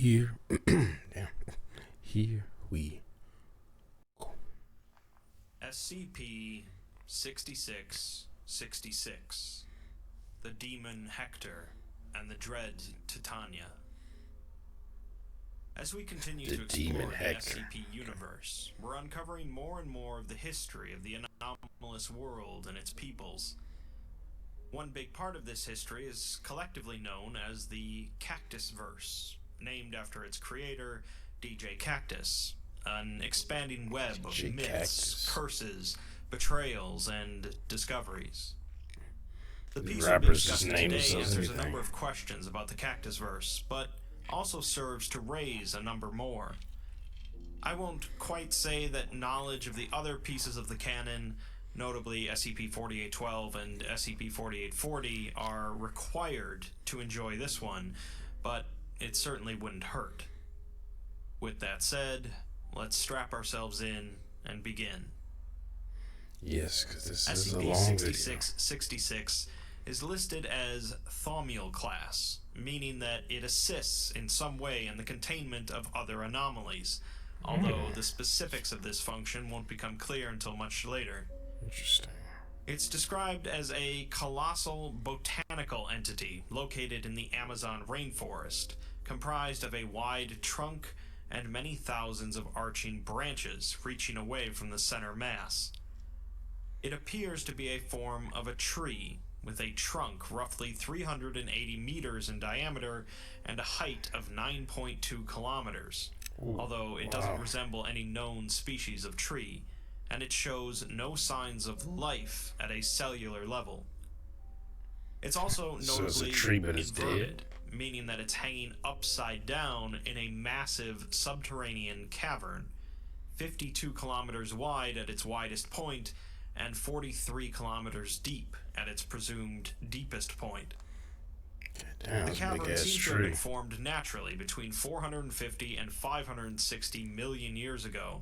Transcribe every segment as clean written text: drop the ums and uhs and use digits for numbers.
Here, yeah, here we go. SCP-6666, the demon Hector, and the dread Titania. As we continue to explore the SCP universe, we're uncovering more and more of the history of the anomalous world and its peoples. One big part of this history is collectively known as the Cactusverse, named after its creator, DJ Cactus, an expanding web of myths, curses, betrayals, and discoveries. The piece we'll be discussing today answers a number of questions about the Cactusverse, but also serves to raise a number more. I won't quite say that knowledge of the other pieces of the canon, notably SCP-4812 and SCP-4840, are required to enjoy this one, but it certainly wouldn't hurt. With that said, let's strap ourselves in and begin. Yes, because this is a long video. SCP-6666 is listed as Thaumiel class, meaning that it assists in some way in the containment of other anomalies, although the specifics of this function won't become clear until much later. Interesting. It's described as a colossal botanical entity located in the Amazon rainforest, comprised of a wide trunk and many thousands of arching branches reaching away from the center mass. It appears to be a form of a tree, with a trunk roughly 380 meters in diameter and a height of 9.2 kilometers, although it doesn't resemble any known species of tree, and it shows no signs of life at a cellular level. It's also notably inverted, meaning that it's hanging upside down in a massive subterranean cavern, 52 kilometers wide at its widest point, and 43 kilometers deep at its presumed deepest point. Damn, the cavern seems to have been formed naturally between 450 and 560 million years ago,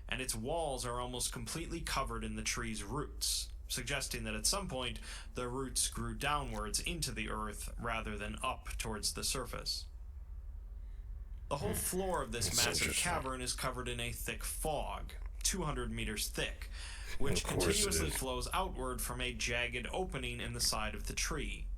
and its walls are almost completely covered in the tree's roots, suggesting that at some point the roots grew downwards into the earth rather than up towards the surface. The whole floor of this massive cavern is covered in a thick fog, 200 meters thick, which continuously flows outward from a jagged opening in the side of the tree.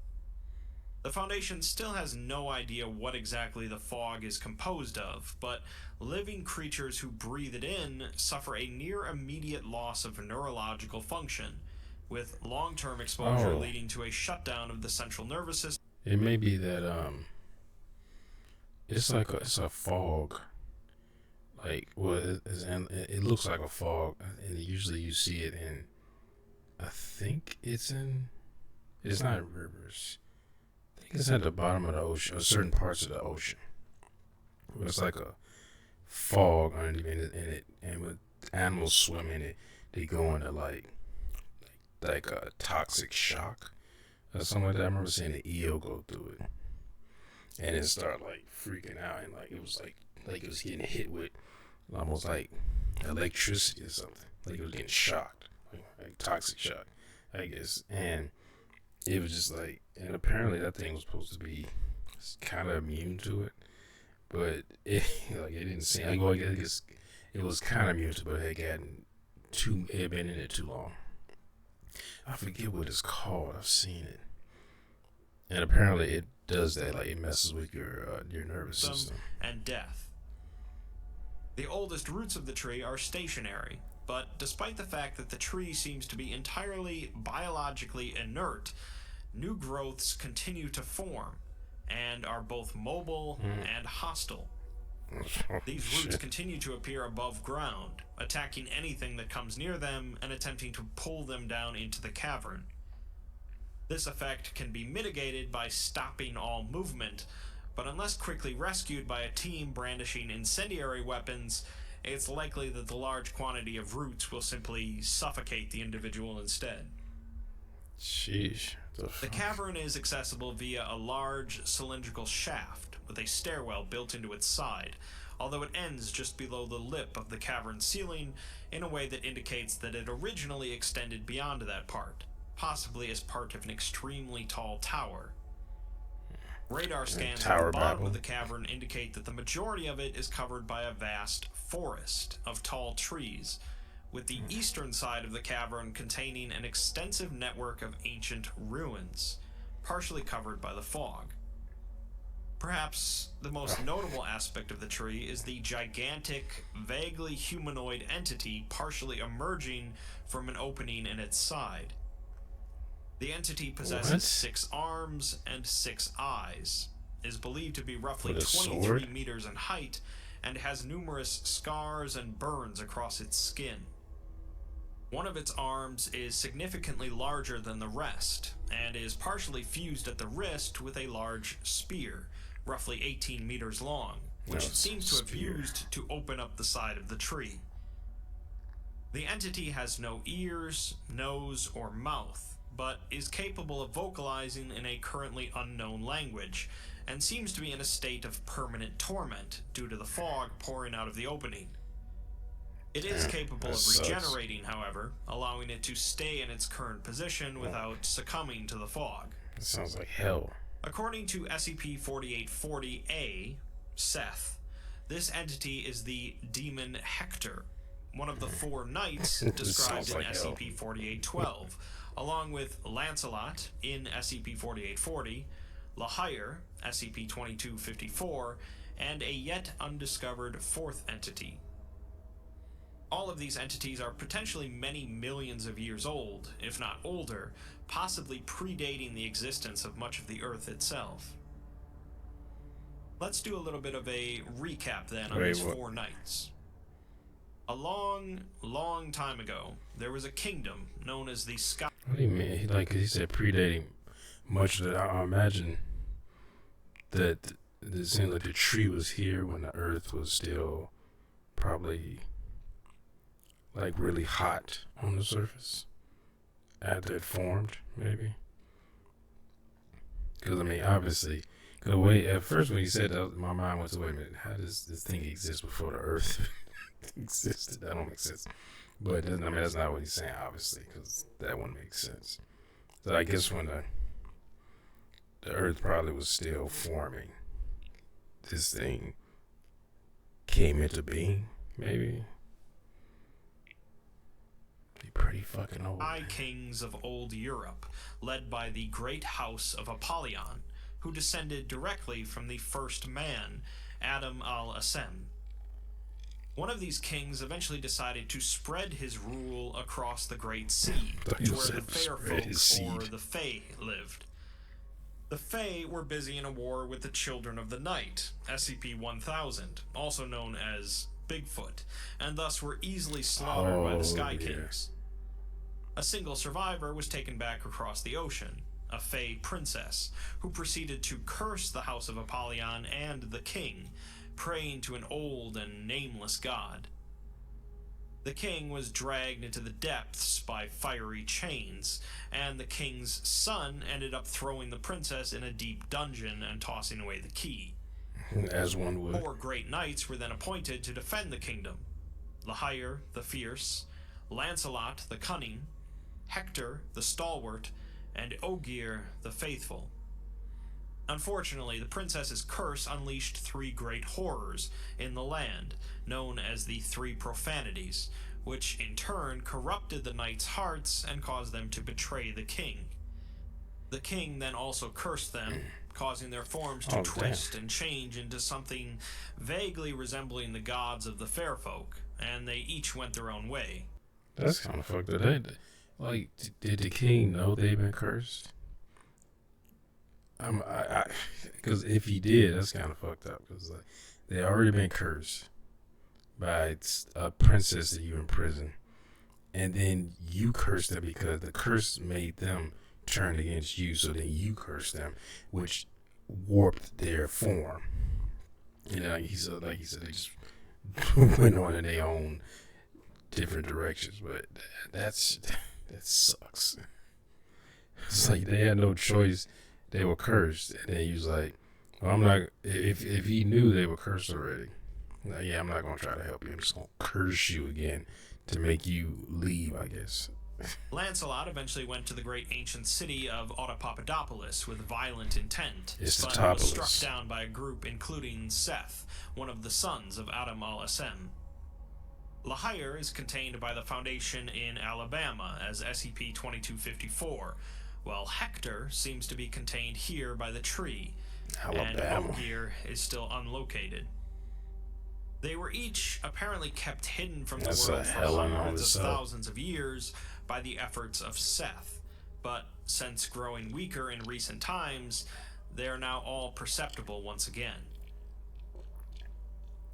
The Foundation still has no idea what exactly the fog is composed of, but living creatures who breathe it in suffer a near immediate loss of neurological function, with long-term exposure leading to a shutdown of the central nervous system. It may be that it's a fog. Like, well, it looks like a fog, and usually you see it in, I think it's not rivers. I think it's at the bottom of the ocean, or certain parts of the ocean. It's like a fog underneath it, and when animals swim in it, they go into like a toxic shock or something like that. I remember seeing the eel go through it, and it started like freaking out, and like it was getting hit with almost like electricity or something. Like it was getting shocked, like toxic shock, I guess. And it was just like, and apparently that thing was supposed to be kind of immune to it, but it didn't seem like, I guess it was kind of immune to it, but it had been in it too long. I forget what it's called. I've seen it, and apparently it does that. Like it messes with your nervous system and death. The oldest roots of the tree are stationary, but despite the fact that the tree seems to be entirely biologically inert, new growths continue to form and are both mobile and hostile. These roots continue to appear above ground, attacking anything that comes near them and attempting to pull them down into the cavern. This effect can be mitigated by stopping all movement, but unless quickly rescued by a team brandishing incendiary weapons, it's likely that the large quantity of roots will simply suffocate the individual instead. Sheesh. The cavern is accessible via a large cylindrical shaft with a stairwell built into its side, although it ends just below the lip of the cavern ceiling in a way that indicates that it originally extended beyond that part, possibly as part of an extremely tall tower. Radar scans at Tower the bottom Battle. of the cavern indicate that the majority of it is covered by a vast forest of tall trees, with the eastern side of the cavern containing an extensive network of ancient ruins, partially covered by the fog. Perhaps the most notable aspect of the tree is the gigantic, vaguely humanoid entity partially emerging from an opening in its side. The entity possesses What? 6 arms and 6 eyes, is believed to be roughly With a 23 sword? meters in height, and has numerous scars and burns across its skin. One of its arms is significantly larger than the rest, and is partially fused at the wrist with a large spear, roughly 18 meters long, which it seems to have used to open up the side of the tree. The entity has no ears, nose, or mouth, but is capable of vocalizing in a currently unknown language, and seems to be in a state of permanent torment due to the fog pouring out of the opening. It is capable of regenerating, however, allowing it to stay in its current position without succumbing to the fog. It sounds like hell. According to SCP-4840-A, Seth, this entity is the demon Hector, one of the 4 knights described in SCP-4812, along with Lancelot in SCP-4840, Lahire, SCP-2254, and a yet undiscovered 4th entity. All of these entities are potentially many millions of years old, if not older, possibly predating the existence of much of the Earth itself. Let's do a little bit of a recap then on these 4 knights. A long, long time ago, there was a kingdom known as the Sky. What do you mean? Like he said, predating much of that. I imagine that it seemed like the tree was here when the Earth was still probably like really hot on the surface after it formed, maybe. Because I mean, obviously, the way at first when you said that, my mind went to, wait a minute, how does this thing exist before the Earth existed? That don't make sense. But I mean, that's not what he's saying, obviously, because that wouldn't make sense. So I guess when the Earth probably was still forming, this thing came into being, maybe. Be pretty fucking old. High kings of old Europe, led by the great house of Apollyon, who descended directly from the first man, Adam al-Assem. One of these kings eventually decided to spread his rule across the Great Sea, to where the fair folk, or the Fae, lived. The Fae were busy in a war with the Children of the Night, SCP-1000, also known as Bigfoot, and thus were easily slaughtered by the Sky Kings. A single survivor was taken back across the ocean, a Fae princess, who proceeded to curse the House of Apollyon and the king, praying to an old and nameless god. The king was dragged into the depths by fiery chains, and the king's son ended up throwing the princess in a deep dungeon and tossing away the key. As one would. 4 great knights were then appointed to defend the kingdom: Lahire, the fierce; Lancelot, the cunning; Hector, the stalwart; and Ogier, the faithful. Unfortunately, the princess's curse unleashed 3 great horrors in the land, known as the 3 profanities, which in turn corrupted the knights' hearts and caused them to betray the king. The king then also cursed them, causing their forms to twist and change into something vaguely resembling the gods of the fair folk, and they each went their own way. That's kind of fucked up. Like, did the king know they'd been cursed? Because if he did, that's kind of fucked up. Because like, they already been cursed by a princess that you imprisoned, and then you cursed them because the curse made them turn against you. So then you cursed them, which warped their form. You know, like he said, they just went on in their own different directions. But that sucks. It's like they had no choice. They were cursed, and then he was like, well, I'm not, if he knew they were cursed already, like, yeah, I'm not going to try to help you. I'm just going to curse you again to make you leave, I guess. Lancelot eventually went to the great ancient city of Autopapadopolis with violent intent, It's but was struck down by a group including Seth, one of the sons of Adam al-Asem. Lahire is contained by the Foundation in Alabama as SCP-2254, while Hector seems to be contained here by the tree, and Ogier is still unlocated. They were each apparently kept hidden from the world for hundreds of thousands of years by the efforts of Seth, but since growing weaker in recent times, they are now all perceptible once again.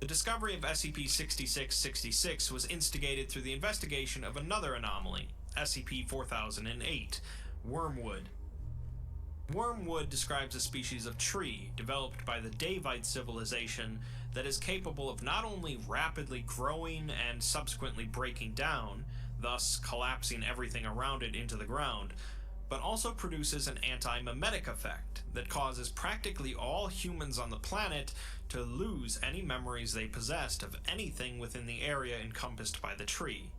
The discovery of SCP-6666 was instigated through the investigation of another anomaly, SCP-4008, Wormwood. Wormwood describes a species of tree developed by the Davite civilization that is capable of not only rapidly growing and subsequently breaking down, thus collapsing everything around it into the ground, but also produces an anti-memetic effect that causes practically all humans on the planet to lose any memories they possessed of anything within the area encompassed by the tree.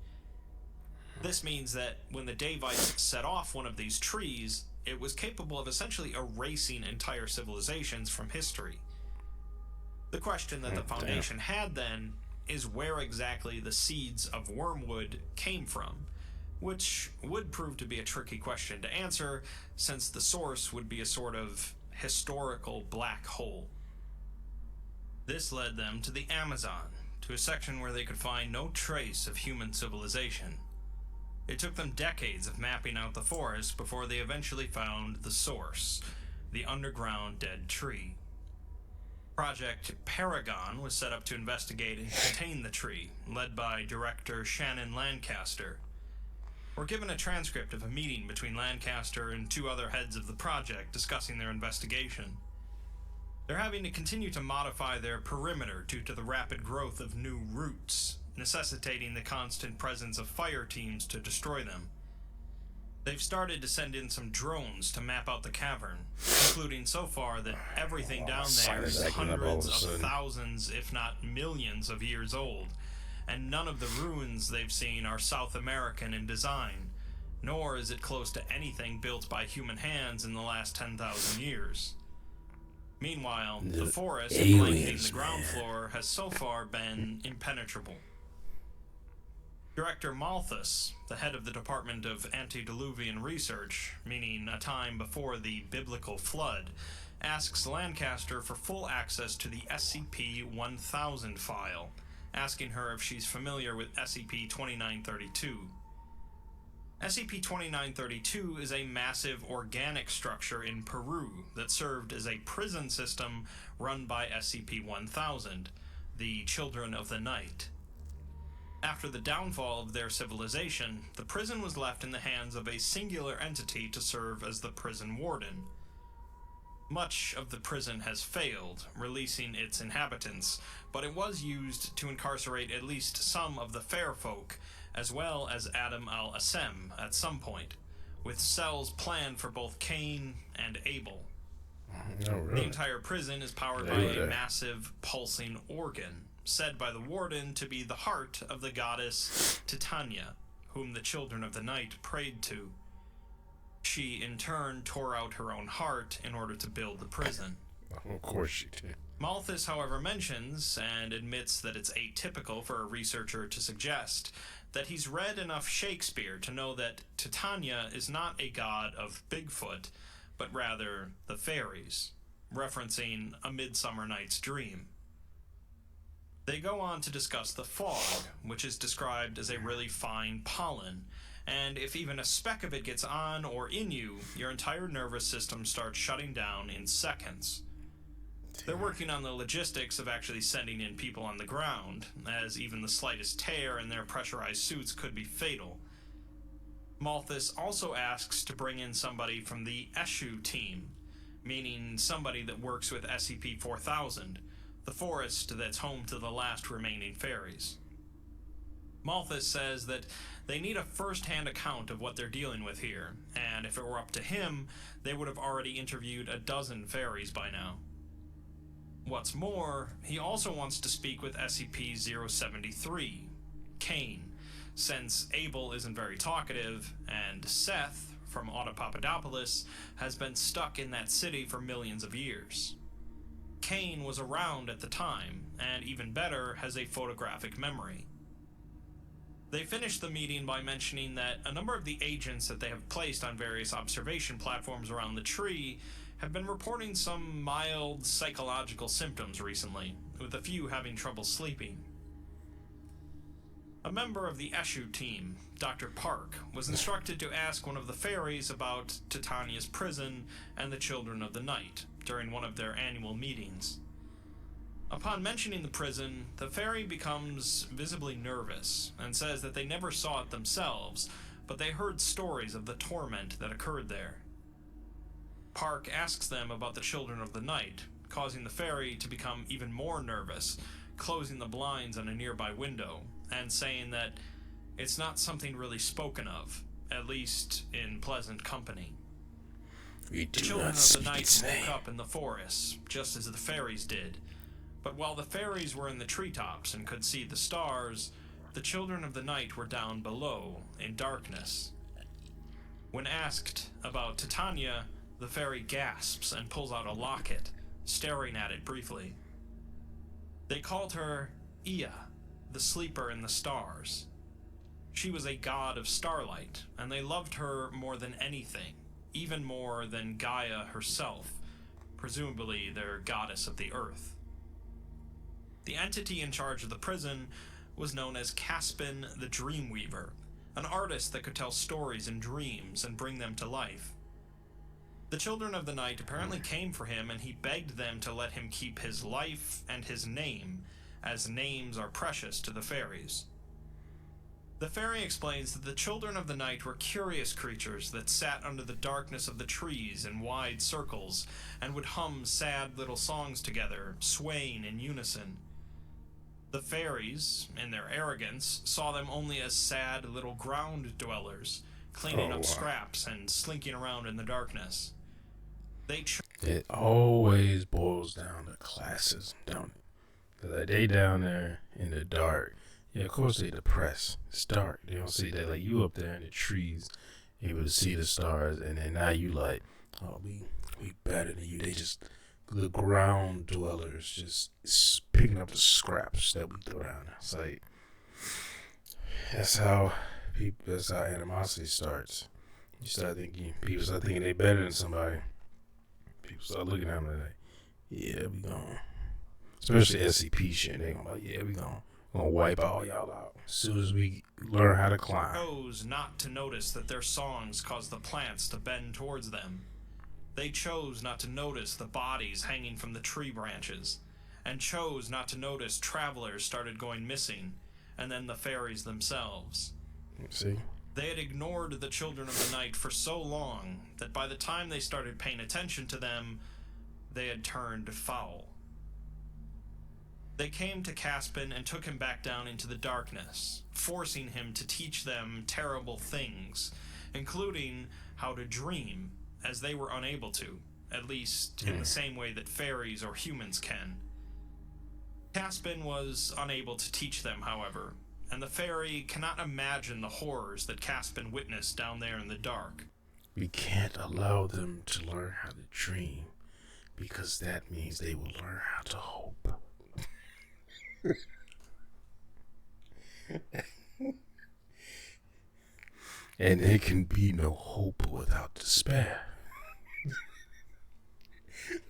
This means that when the Davites set off one of these trees, it was capable of essentially erasing entire civilizations from history. The question that the Foundation had then is where exactly the seeds of Wormwood came from, which would prove to be a tricky question to answer, since the source would be a sort of historical black hole. This led them to the Amazon, to a section where they could find no trace of human civilization. It took them decades of mapping out the forest before they eventually found the source, the underground dead tree. Project Paragon was set up to investigate and contain the tree, led by director Shannon Lancaster. We're given a transcript of a meeting between Lancaster and two other heads of the project discussing their investigation. They're having to continue to modify their perimeter due to the rapid growth of new roots, necessitating the constant presence of fire teams to destroy them. They've started to send in some drones to map out the cavern, concluding so far that everything down there is hundreds of thousands, if not millions of years old, and none of the ruins they've seen are South American in design, nor is it close to anything built by human hands in the last 10,000 years. Meanwhile, the forest blanketing the ground floor has so far been impenetrable. Director Malthus, the head of the Department of Antediluvian Research, meaning a time before the biblical flood, asks Lancaster for full access to the SCP-1000 file, asking her if she's familiar with SCP-2932. SCP-2932 is a massive organic structure in Peru that served as a prison system run by SCP-1000, the Children of the Night. After the downfall of their civilization, the prison was left in the hands of a singular entity to serve as the prison warden. Much of the prison has failed, releasing its inhabitants, but it was used to incarcerate at least some of the fair folk, as well as Adam al-Asem at some point, with cells planned for both Cain and Abel. Oh, really? The entire prison is powered by a massive pulsing organ, said by the warden to be the heart of the goddess Titania, whom the Children of the Night prayed to. She, in turn, tore out her own heart in order to build the prison. Of course she did. Malthus, however, mentions, and admits that it's atypical for a researcher to suggest, that he's read enough Shakespeare to know that Titania is not a god of Bigfoot, but rather the fairies, referencing A Midsummer Night's Dream. They go on to discuss the fog, which is described as a really fine pollen, and if even a speck of it gets on or in you, your entire nervous system starts shutting down in seconds. They're working on the logistics of actually sending in people on the ground, as even the slightest tear in their pressurized suits could be fatal. Malthus also asks to bring in somebody from the Eshu team, meaning somebody that works with SCP-4000, the forest that's home to the last remaining fairies. Malthus says that they need a first-hand account of what they're dealing with here, and if it were up to him, they would have already interviewed a dozen fairies by now. What's more, he also wants to speak with SCP-073, Cain, since Abel isn't very talkative, and Seth, from Autopapadopoulos, has been stuck in that city for millions of years. Cain was around at the time, and even better, has a photographic memory. They finished the meeting by mentioning that a number of the agents that they have placed on various observation platforms around the tree have been reporting some mild psychological symptoms recently, with a few having trouble sleeping. A member of the Eshu team, Dr. Park, was instructed to ask one of the fairies about Titania's prison and the Children of the Night during one of their annual meetings. Upon mentioning the prison, the fairy becomes visibly nervous and says that they never saw it themselves, but they heard stories of the torment that occurred there. Park asks them about the Children of the Night, causing the fairy to become even more nervous, closing the blinds on a nearby window, and saying that it's not something really spoken of, at least in pleasant company. The Children of the Night woke up in the forest, just as the fairies did, but while the fairies were in the treetops and could see the stars, the Children of the Night were down below, in darkness. When asked about Titania, the fairy gasps and pulls out a locket, staring at it briefly. They called her Ea, the sleeper in the stars. She was a god of starlight, and they loved her more than anything, even more than Gaia herself, presumably their goddess of the earth. The entity in charge of the prison was known as Caspin the Dreamweaver, an artist that could tell stories in dreams and bring them to life. The Children of the Night apparently came for him, and he begged them to let him keep his life and his name, as names are precious to the fairies. The fairy explains that the Children of the Night were curious creatures that sat under the darkness of the trees in wide circles and would hum sad little songs together, swaying in unison. The fairies, in their arrogance, saw them only as sad little ground dwellers, cleaning up scraps and slinking around in the darkness. It always boils down to classism, don't it? Like, they down there in the dark. Yeah, of course they depressed. It's dark. They don't see that. Like, you up there in the trees, able to see the stars, and then now you like, oh, we better than you. They just, the ground dwellers just picking up the scraps that we throw down. It's like, that's how animosity starts. People start thinking they better than somebody. People start looking at them like, yeah, we gonna, especially SCP shit, they gonna like, yeah, we gonna wipe all y'all out as soon as we learn how to climb. Chose not to notice that their songs caused the plants to bend towards them. They chose not to notice the bodies hanging from the tree branches, and chose not to notice travelers started going missing, and then the fairies themselves. See? They had ignored the Children of the Night for so long that by the time they started paying attention to them, they had turned foul. They came to Caspin and took him back down into the darkness, forcing him to teach them terrible things, including how to dream, as they were unable to, at least in the same way that fairies or humans can. Caspin was unable to teach them, however, and the fairy cannot imagine the horrors that Caspin witnessed down there in the dark. We can't allow them to learn how to dream, because that means they will learn how to hope. And there can be no hope without despair.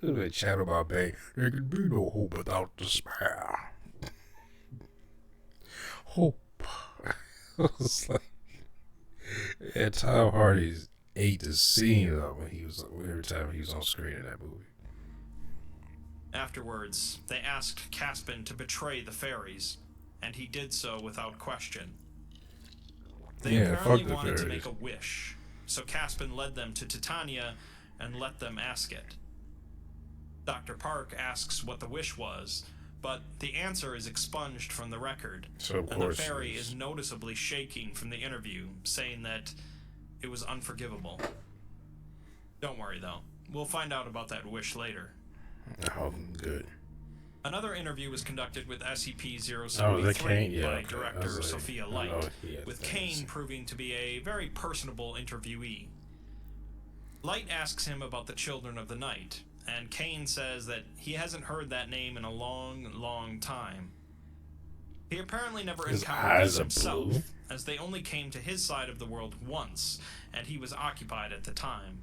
Look at that chat about Bay. There can be no hope without despair. Hope. It's like, that's how hard he ate the scene up when he was, every time he was on screen in that movie. Afterwards, they asked Caspin to betray the fairies, and he did so without question. They apparently wanted to make a wish, so Caspin led them to Titania and let them ask it. Dr. Park asks what the wish was, but the answer is expunged from the record, and the fairy is noticeably shaking from the interview, saying that it was unforgivable. Don't worry, though. We'll find out about that wish later. Oh, good. Another interview was conducted with SCP-073 Oh, that Kane? Yeah, by okay. director Like, Sophia I Light, know he had with things. Kane proving to be a very personable interviewee. Light asks him about the Children of the Night, and Kane says that he hasn't heard that name in a long, long time. He apparently never His encountered eyes them are blue. himself, as they only came to his side of the world once, and he was occupied at the time.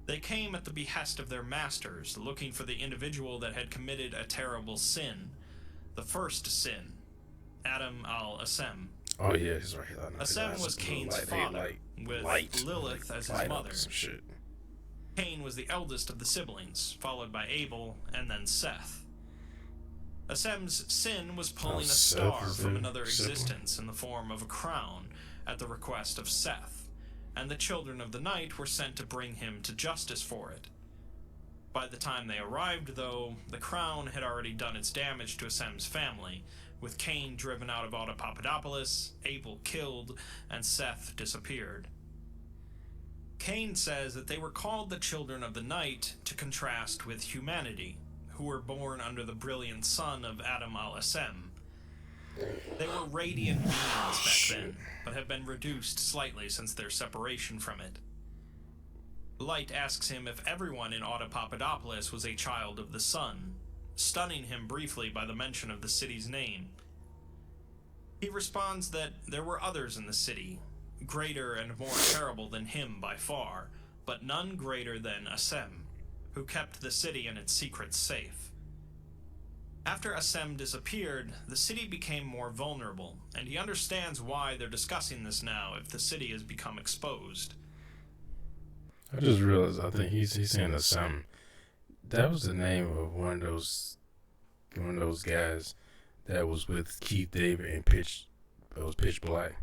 They came at the behest of their masters, looking for the individual that had committed a terrible sin. The first sin, Adam al-Asem. Oh yeah, he's right. Asem was Cain's father, with Lilith as his mother. Shit. Cain was the eldest of the siblings, followed by Abel, and then Seth. Asem's sin was pulling a star from another existence in the form of a crown at the request of Seth, and the Children of the Night were sent to bring him to justice for it. By the time they arrived, though, the crown had already done its damage to Asem's family, with Cain driven out of Autopapadopolis, Abel killed, and Seth disappeared. Cain says that they were called the Children of the Night to contrast with humanity, who were born under the brilliant sun of Adam al-Asem. They were radiant beings back then, but have been reduced slightly since their separation from it. Light asks him if everyone in Autopapadopolis was a child of the sun, stunning him briefly by the mention of the city's name. He responds that there were others in the city, greater and more terrible than him by far, but none greater than Asem, who kept the city and its secrets safe. After Asem disappeared, the city became more vulnerable, and he understands why they're discussing this now if the city has become exposed. I just realized, I think he's saying Asem. That was the name of one of those guys that was with Keith David in Pitch Black.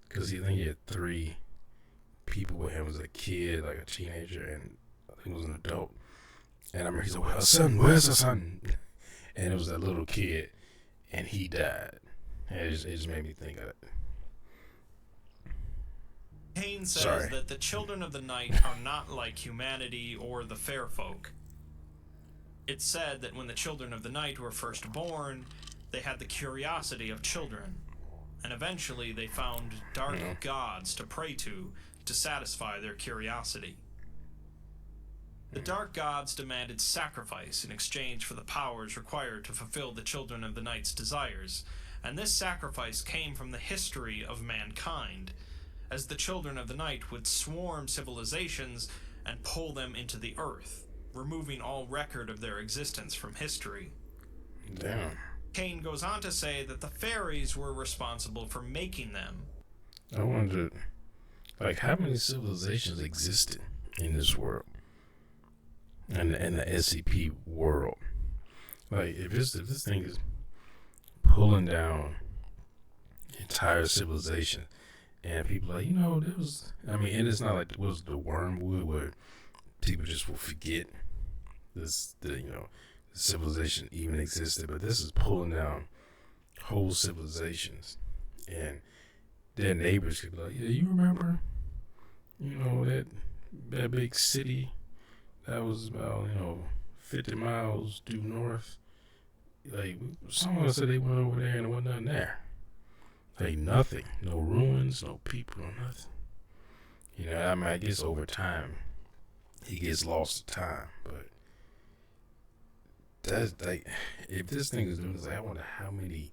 Because I think he had 3 people with him as a kid, like a teenager, and I think it was an adult. And I remember he said, "Well, son, where's the son?" And it was that little kid, and he died. And it just made me think of it. Cain says that the Children of the Night are not like humanity or the fair folk. It's said that when the Children of the Night were first born, they had the curiosity of children, and eventually they found dark gods to pray to satisfy their curiosity. The dark gods demanded sacrifice in exchange for the powers required to fulfill the Children of the Night's desires, and this sacrifice came from the history of mankind, as the Children of the Night would swarm civilizations and pull them into the earth, removing all record of their existence from history. Damn. Cain goes on to say that the fairies were responsible for making them. I wondered, like, how many civilizations existed in this world? And the SCP world. Like, if this thing is pulling down entire civilization, and people are like, there was, and it's not like it was the wormwood where people just will forget the civilization even existed, but this is pulling down whole civilizations, and their neighbors could be like, yeah, you remember, that big city that was about 50 miles due north. Like, someone said they went over there and there wasn't nothing there. Like, nothing, no ruins, no people, no nothing. I guess over time he gets lost to time, but that's like, if this thing is doing this, I wonder how many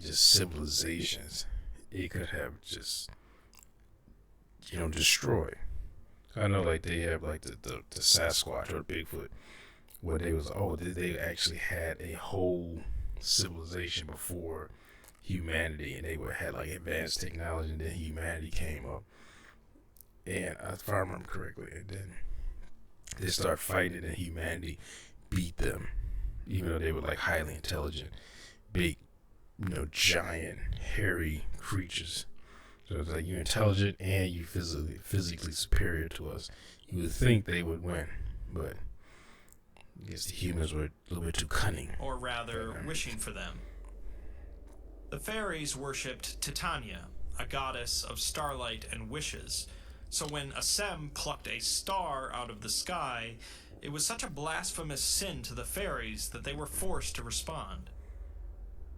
just civilizations it could have just destroyed. I know, like, they have like the Sasquatch or Bigfoot, where they actually had a whole civilization before humanity, and they had like advanced technology, and then humanity came up, and if I remember correctly, and then they start fighting, and humanity beat them, even though they were like highly intelligent, big, giant, hairy creatures. So it's like, you're intelligent and you physically superior to us. You would think they would win, but I guess the humans were a little bit too cunning. Or rather, wishing for them. The fairies worshipped Titania, a goddess of starlight and wishes. So when Asem plucked a star out of the sky, It was such a blasphemous sin to the fairies that they were forced to respond.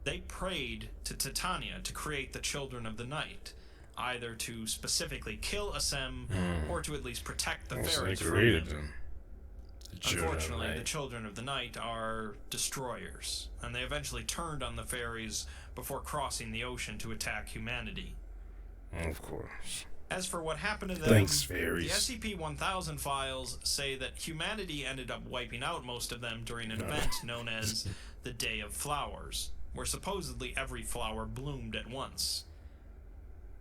They prayed to Titania to create the Children of the Night, either to specifically kill Assem or to at least protect the fairies from him. Unfortunately, the Children of the Night are destroyers, and they eventually turned on the fairies before crossing the ocean to attack humanity. Of course. As for what happened to them, thanks, fairies. The SCP-1000 files say that humanity ended up wiping out most of them during an event known as the Day of Flowers, where supposedly every flower bloomed at once.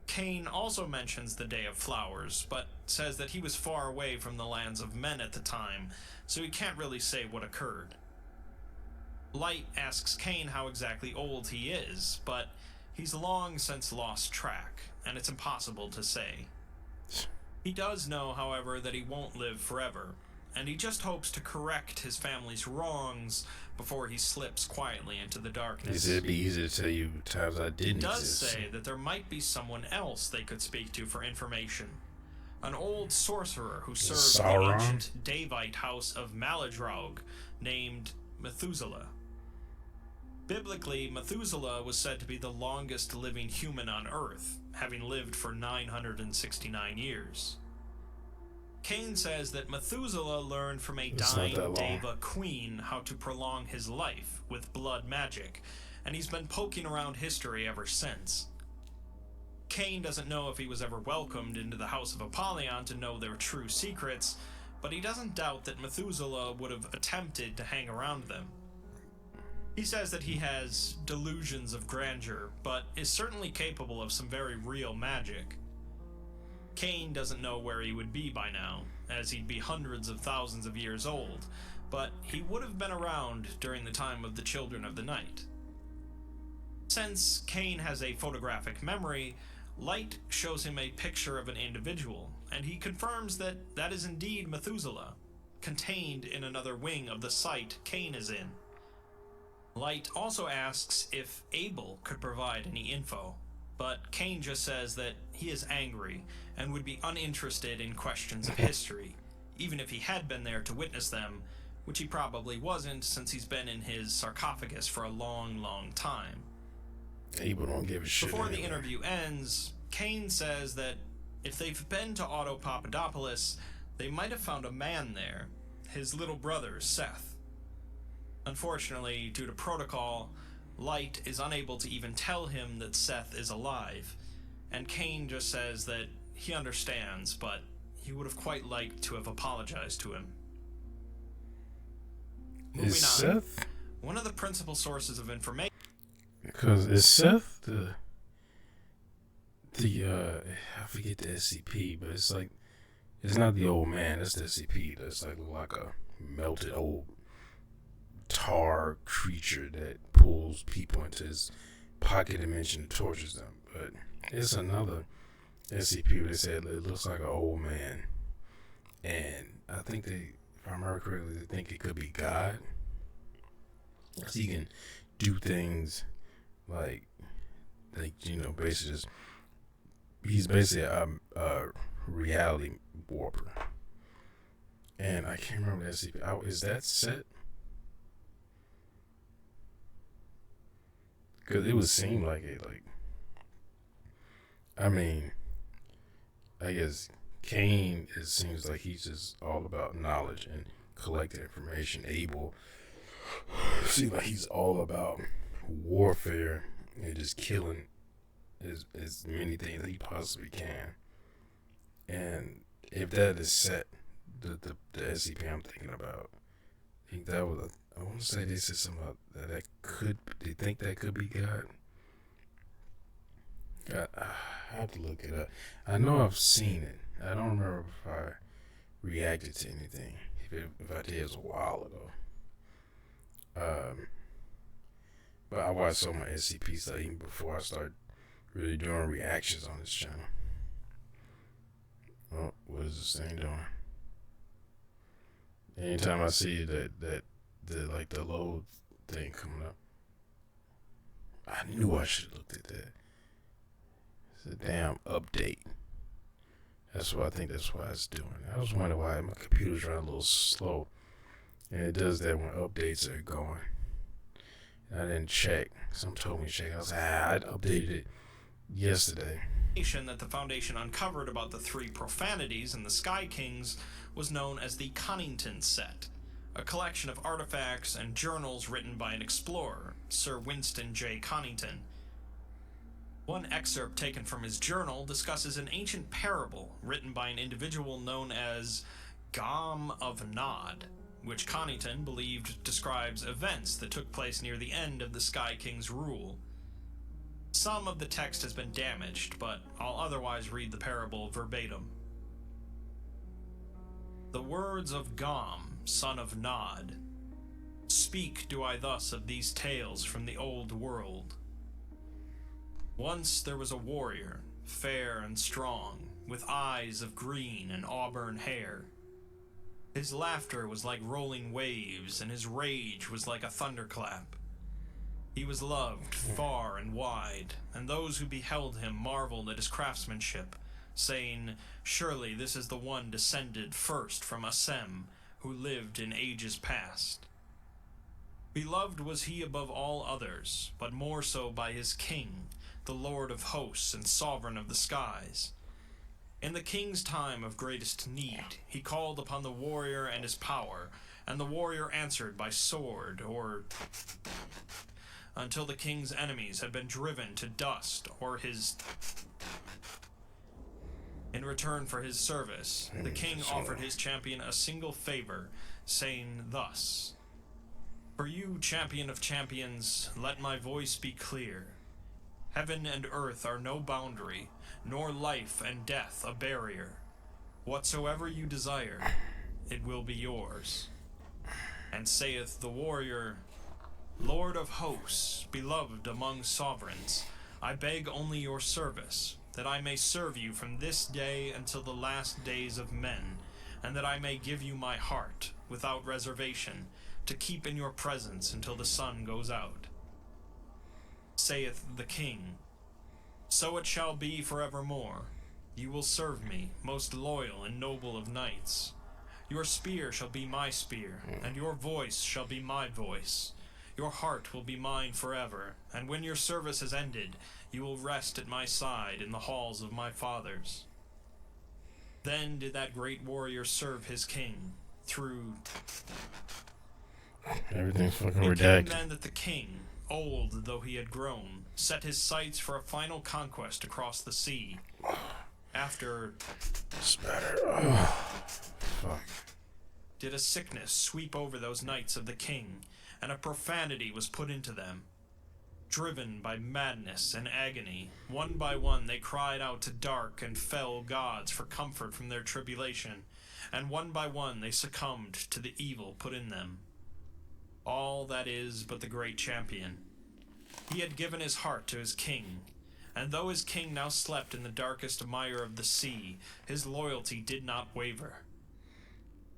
Kane also mentions the Day of Flowers, but says that he was far away from the lands of men at the time, so he can't really say what occurred. Light asks Kane how exactly old he is, but he's long since lost track, and it's impossible to say. He does know, however, that he won't live forever, and he just hopes to correct his family's wrongs before he slips quietly into the darkness. It'd be easy to tell you times I didn't exist. He does exist. say that there might be someone else they could speak to for information. An old sorcerer who served the ancient Davite house of Maladroug named Methuselah. Biblically, Methuselah was said to be the longest living human on Earth, having lived for 969 years. Kane says that Methuselah learned from a dying Deva queen how to prolong his life with blood magic, and he's been poking around history ever since. Kane doesn't know if he was ever welcomed into the House of Apollyon to know their true secrets, but he doesn't doubt that Methuselah would have attempted to hang around them. He says that he has delusions of grandeur, but is certainly capable of some very real magic. Kane doesn't know where he would be by now, as he'd be hundreds of thousands of years old, but he would have been around during the time of the Children of the Night. Since Kane has a photographic memory, Light shows him a picture of an individual, and he confirms that that is indeed Methuselah, contained in another wing of the site Kane is in. Light also asks if Abel could provide any info, but Kane just says that he is angry and would be uninterested in questions of history, even if he had been there to witness them, which he probably wasn't since he's been in his sarcophagus for a long, long time. Abel don't give a shit. Before the interview ends, Kane says that if they've been to Otto Papadopoulos, they might have found a man there, his little brother, Seth. Unfortunately, due to protocol, Light is unable to even tell him that Seth is alive, and Kane just says that he understands, but he would have quite liked to have apologized to him. Moving on, Seth? One of the principal sources of information... Because is Seth the I forget the SCP, but it's like, it's not the old man, that's the SCP. That's like a melted old tar creature that pulls people into his pocket dimension and tortures them. But it's another SCP where they said it looks like an old man, and I think they, if I remember correctly, they think it could be God, because he can do things like you know, basically just, he's basically a reality warper. And I can't remember the SCP. Is that set? Because it would seem like it, like, I mean, I guess Kane, it seems like he's just all about knowledge and collecting information. Abel seems like he's all about warfare and just killing as many things that he possibly can. And if that is set, the SCP I'm thinking about, I think that was, I want to say they said something about that could, they think that could be God. I have to look it up. I know I've seen it. I don't remember if I reacted to anything. If I did, it was a while ago. But I watched so much SCP stuff even before I started really doing reactions on this channel. Oh, what is this thing doing? Anytime I see that the load thing coming up, I knew I should have looked at that. It's a damn update. That's what I think. That's why it's doing. I was wondering why my computer's running a little slow. And it does that when updates are going. I didn't check. Some told me to check. I was like, I updated it yesterday. That the Foundation uncovered about the 3 profanities in the Sky Kings was known as the Connington Set, a collection of artifacts and journals written by an explorer, Sir Winston J. Connington. One excerpt taken from his journal discusses an ancient parable written by an individual known as Gom of Nod, which Connington believed describes events that took place near the end of the Sky King's rule. Some of the text has been damaged, but I'll otherwise read the parable verbatim. The words of Gom, son of Nod. Speak do I thus of these tales from the old world. Once there was a warrior, fair and strong, with eyes of green and auburn hair. His laughter was like rolling waves, and his rage was like a thunderclap. He was loved far and wide, and those who beheld him marveled at his craftsmanship, saying, "Surely this is the one descended first from Assem, who lived in ages past." Beloved was he above all others, but more so by his king, the Lord of hosts and sovereign of the skies. In the king's time of greatest need, he called upon the warrior and his power, and the warrior answered by sword or until the king's enemies had been driven to dust, or his... In return for his service, the king offered his champion a single favor, saying thus, "For you, champion of champions, let my voice be clear. Heaven and earth are no boundary, nor life and death a barrier. Whatsoever you desire, it will be yours." And saith the warrior, "Lord of hosts, beloved among sovereigns, I beg only your service, that I may serve you from this day until the last days of men, and that I may give you my heart, without reservation, to keep in your presence until the sun goes out." Saith the king, "So it shall be forevermore. You will serve me, most loyal and noble of knights. Your spear shall be my spear, and your voice shall be my voice. Your heart will be mine forever, and when your service is ended, you will rest at my side in the halls of my fathers." Then did that great warrior serve his king, through... Everything's fucking It redacted. came then that the king, old though he had grown, set his sights for a final conquest across the sea. After... Spatter. Oh, fuck. Did a sickness sweep over those knights of the king, and a profanity was put into them. Driven by madness and agony, one by one they cried out to dark and fell gods for comfort from their tribulation, and one by one they succumbed to the evil put in them. All that is but the great champion. He had given his heart to his king, and though his king now slept in the darkest mire of the sea, his loyalty did not waver.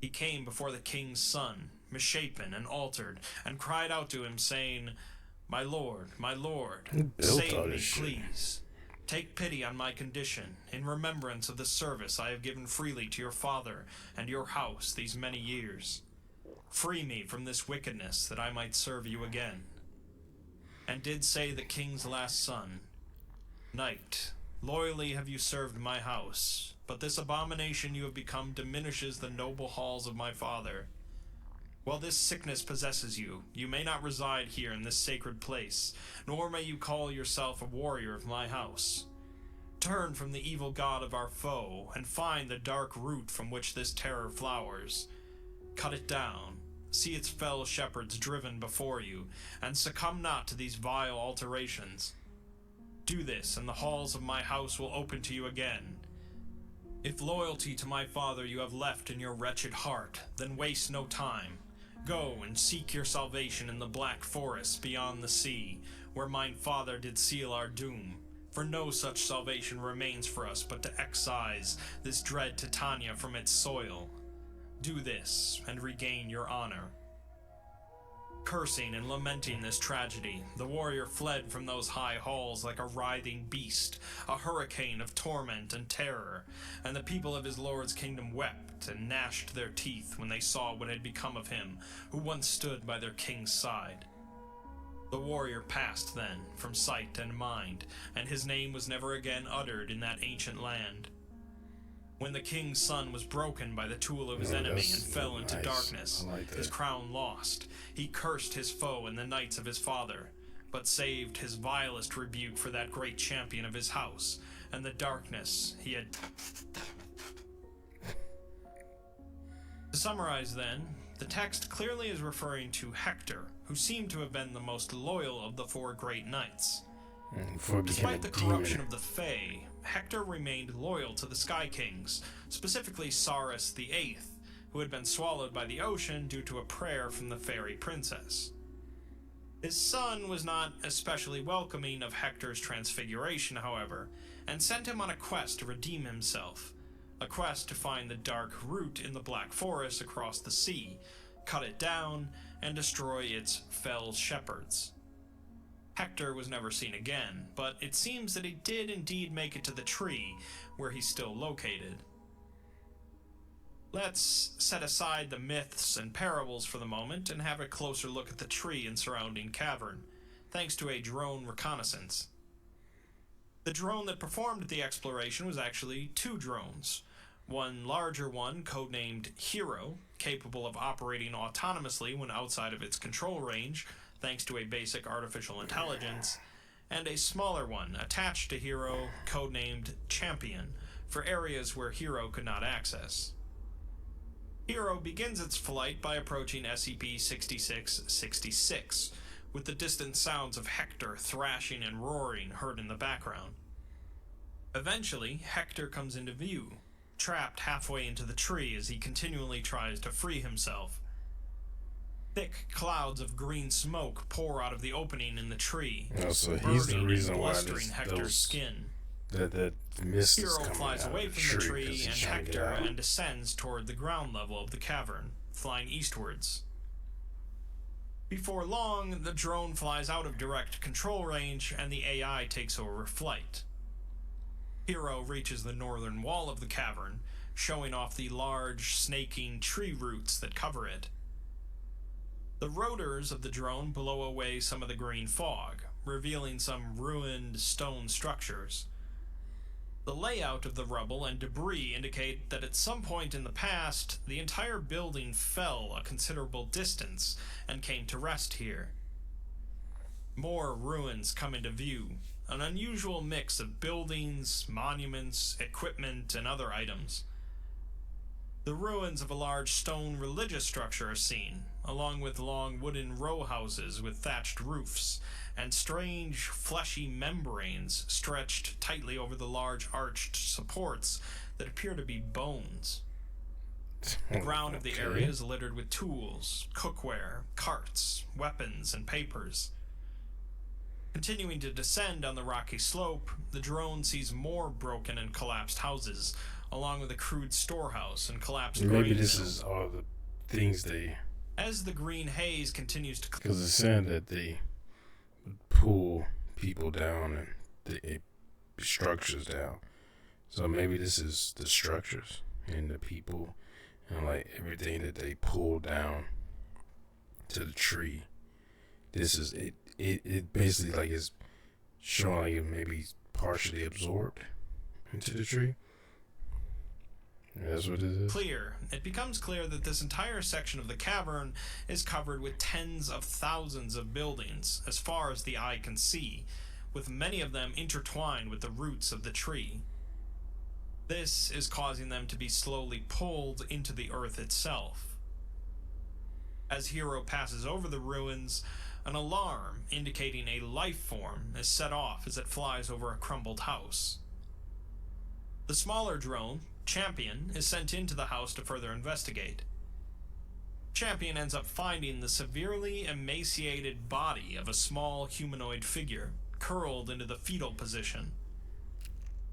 He came before the king's son, misshapen and altered, and cried out to him, saying, my Lord, save me, please. Take pity on my condition, in remembrance of the service I have given freely to your father and your house these many years. Free me from this wickedness, that I might serve you again." And did say the king's last son, "Knight, loyally have you served my house, but this abomination you have become diminishes the noble halls of my father. While this sickness possesses you, you may not reside here in this sacred place, nor may you call yourself a warrior of my house. Turn from the evil god of our foe, and find the dark root from which this terror flowers. Cut it down, see its fell shepherds driven before you, and succumb not to these vile alterations. Do this, and the halls of my house will open to you again. If loyalty to my father you have left in your wretched heart, then waste no time. Go and seek your salvation in the black forests beyond the sea, where mine father did seal our doom, for no such salvation remains for us but to excise this dread Titania from its soil. Do this, and regain your honor." Cursing and lamenting this tragedy, the warrior fled from those high halls like a writhing beast, a hurricane of torment and terror, and the people of his lord's kingdom wept and gnashed their teeth when they saw what had become of him who once stood by their king's side. The warrior passed then from sight and mind, and his name was never again uttered in that ancient land. When the king's son was broken by the tool of his enemy and fell into darkness, his crown lost, he cursed his foe and the knights of his father, but saved his vilest rebuke for that great champion of his house, and the darkness he had... To summarize then, the text clearly is referring to Hector, who seemed to have been the most loyal of the four great knights. Despite the corruption of the Fae, Hector remained loyal to the Sky Kings, specifically Saurus VIII, who had been swallowed by the ocean due to a prayer from the fairy princess. His son was not especially welcoming of Hector's transfiguration, however, and sent him on a quest to redeem himself, a quest to find the dark root in the Black Forest across the sea, cut it down, and destroy its fell shepherds. Hector was never seen again, but it seems that he did indeed make it to the tree, where he's still located. Let's set aside the myths and parables for the moment and have a closer look at the tree and surrounding cavern, thanks to a drone reconnaissance. The drone that performed the exploration was actually two drones. One larger one, codenamed Hero, capable of operating autonomously when outside of its control range, thanks to a basic artificial intelligence, and a smaller one attached to Hero, codenamed Champion, for areas where Hero could not access. Hero begins its flight by approaching SCP-6666, with the distant sounds of Hector thrashing and roaring heard in the background. Eventually, Hector comes into view, trapped halfway into the tree as he continually tries to free himself. Thick clouds of green smoke pour out of the opening in the tree, so he's the reason why blistering Hector's skin. That mist Hero is coming flies out away of the from the tree tree and he's trying to get Hector out. and descends toward the ground level of the cavern, flying eastwards. Before long, the drone flies out of direct control range and the AI takes over flight. Hero reaches the northern wall of the cavern, showing off the large, snaking tree roots that cover it. The rotors of the drone blow away some of the green fog, revealing some ruined stone structures. The layout of the rubble and debris indicate that at some point in the past, the entire building fell a considerable distance and came to rest here. More ruins come into view, an unusual mix of buildings, monuments, equipment, and other items. The ruins of a large stone religious structure are seen, along with long wooden row houses with thatched roofs, and strange, fleshy membranes stretched tightly over the large arched supports that appear to be bones. The ground of the area is littered with tools, cookware, carts, weapons, and papers. Continuing to descend on the rocky slope, the drone sees more broken and collapsed houses, along with a crude storehouse and collapsed Maybe grain this mill. is all the things they... As the green haze continues to... Because it's saying that they pull people down and the structures down. So maybe this is the structures and the people and like everything that they pull down to the tree. This is it. It basically like is showing like it maybe partially absorbed into the tree. That's what it is. It becomes clear that this entire section of the cavern is covered with tens of thousands of buildings, as far as the eye can see, with many of them intertwined with the roots of the tree. This is causing them to be slowly pulled into the earth itself. As Hero passes over the ruins, an alarm indicating a life form is set off as it flies over a crumbled house. The smaller drone, Champion, is sent into the house to further investigate. Champion ends up finding the severely emaciated body of a small humanoid figure, curled into the fetal position.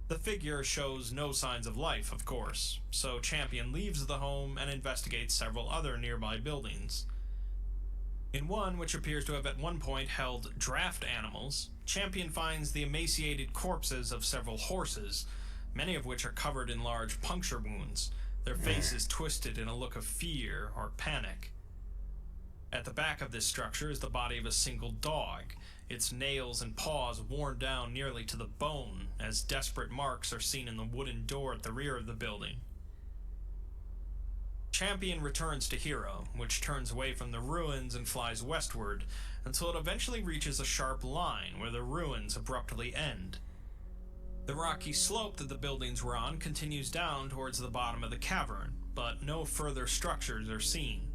The figure shows no signs of life, of course, so Champion leaves the home and investigates several other nearby buildings. In one, which appears to have at one point held draft animals, Champion finds the emaciated corpses of several horses, many of which are covered in large puncture wounds, their faces twisted in a look of fear or panic. At the back of this structure is the body of a single dog, its nails and paws worn down nearly to the bone, as desperate marks are seen in the wooden door at the rear of the building. Champion returns to Hero, which turns away from the ruins and flies westward until it eventually reaches a sharp line where the ruins abruptly end. The rocky slope that the buildings were on continues down towards the bottom of the cavern, but no further structures are seen.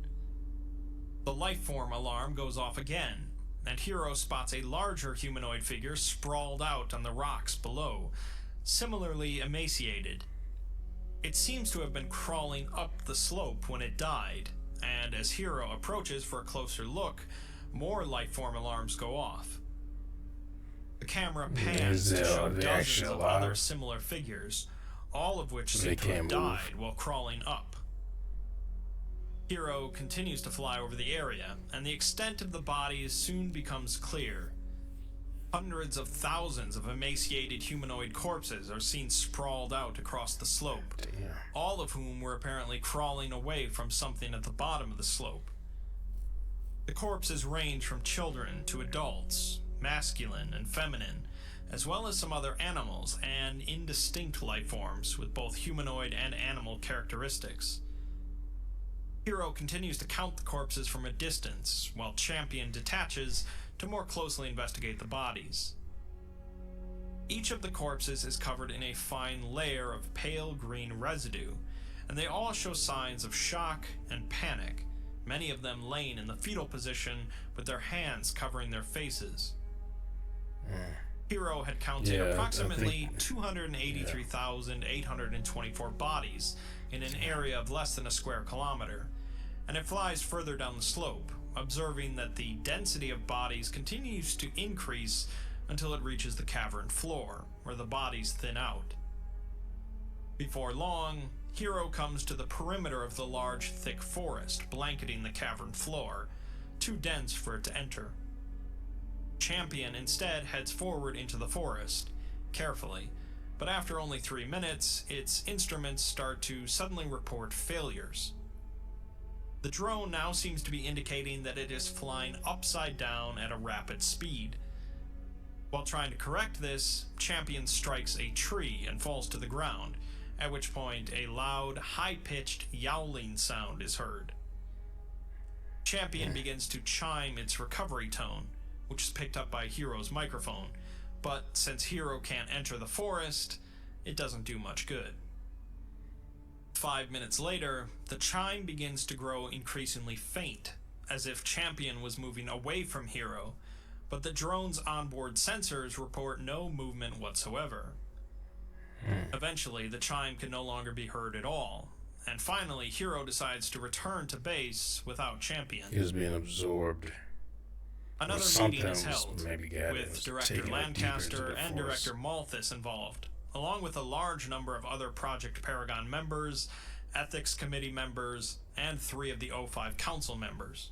The lifeform alarm goes off again, and Hero spots a larger humanoid figure sprawled out on the rocks below, similarly emaciated. It seems to have been crawling up the slope when it died, and as Hero approaches for a closer look, more lifeform alarms go off. The camera pans to show dozens of other similar figures, all of which seem to have died while crawling up. Hero continues to fly over the area, and the extent of the bodies soon becomes clear. Hundreds of thousands of emaciated humanoid corpses are seen sprawled out across the slope, all of whom were apparently crawling away from something at the bottom of the slope. The corpses range from children to adults, masculine and feminine, as well as some other animals and indistinct life forms with both humanoid and animal characteristics. Hero continues to count the corpses from a distance, while Champion detaches to more closely investigate the bodies. Each of the corpses is covered in a fine layer of pale green residue, and they all show signs of shock and panic, many of them laying in the fetal position with their hands covering their faces. Hero had counted approximately 283,824 bodies in an area of less than a square kilometer, and it flies further down the slope, observing that the density of bodies continues to increase until it reaches the cavern floor, where the bodies thin out. Before long, Hero comes to the perimeter of the large, thick forest blanketing the cavern floor, too dense for it to enter. Champion instead heads forward into the forest, carefully, but after only 3 minutes, its instruments start to suddenly report failures. The drone now seems to be indicating that it is flying upside down at a rapid speed. While trying to correct this, Champion strikes a tree and falls to the ground, at which point a loud, high-pitched yowling sound is heard. Champion begins to chime its recovery tone, which is picked up by Hero's microphone, but since Hero can't enter the forest, it doesn't do much good. 5 minutes later, the chime begins to grow increasingly faint, as if Champion was moving away from Hero, but the drone's onboard sensors report no movement whatsoever. Eventually, the chime can no longer be heard at all, and finally, Hero decides to return to base without Champion. He was being absorbed. Another meeting is held, with Director Lancaster and Director Malthus involved, along with a large number of other Project Paragon members, Ethics Committee members, and 3 of the O5 Council members.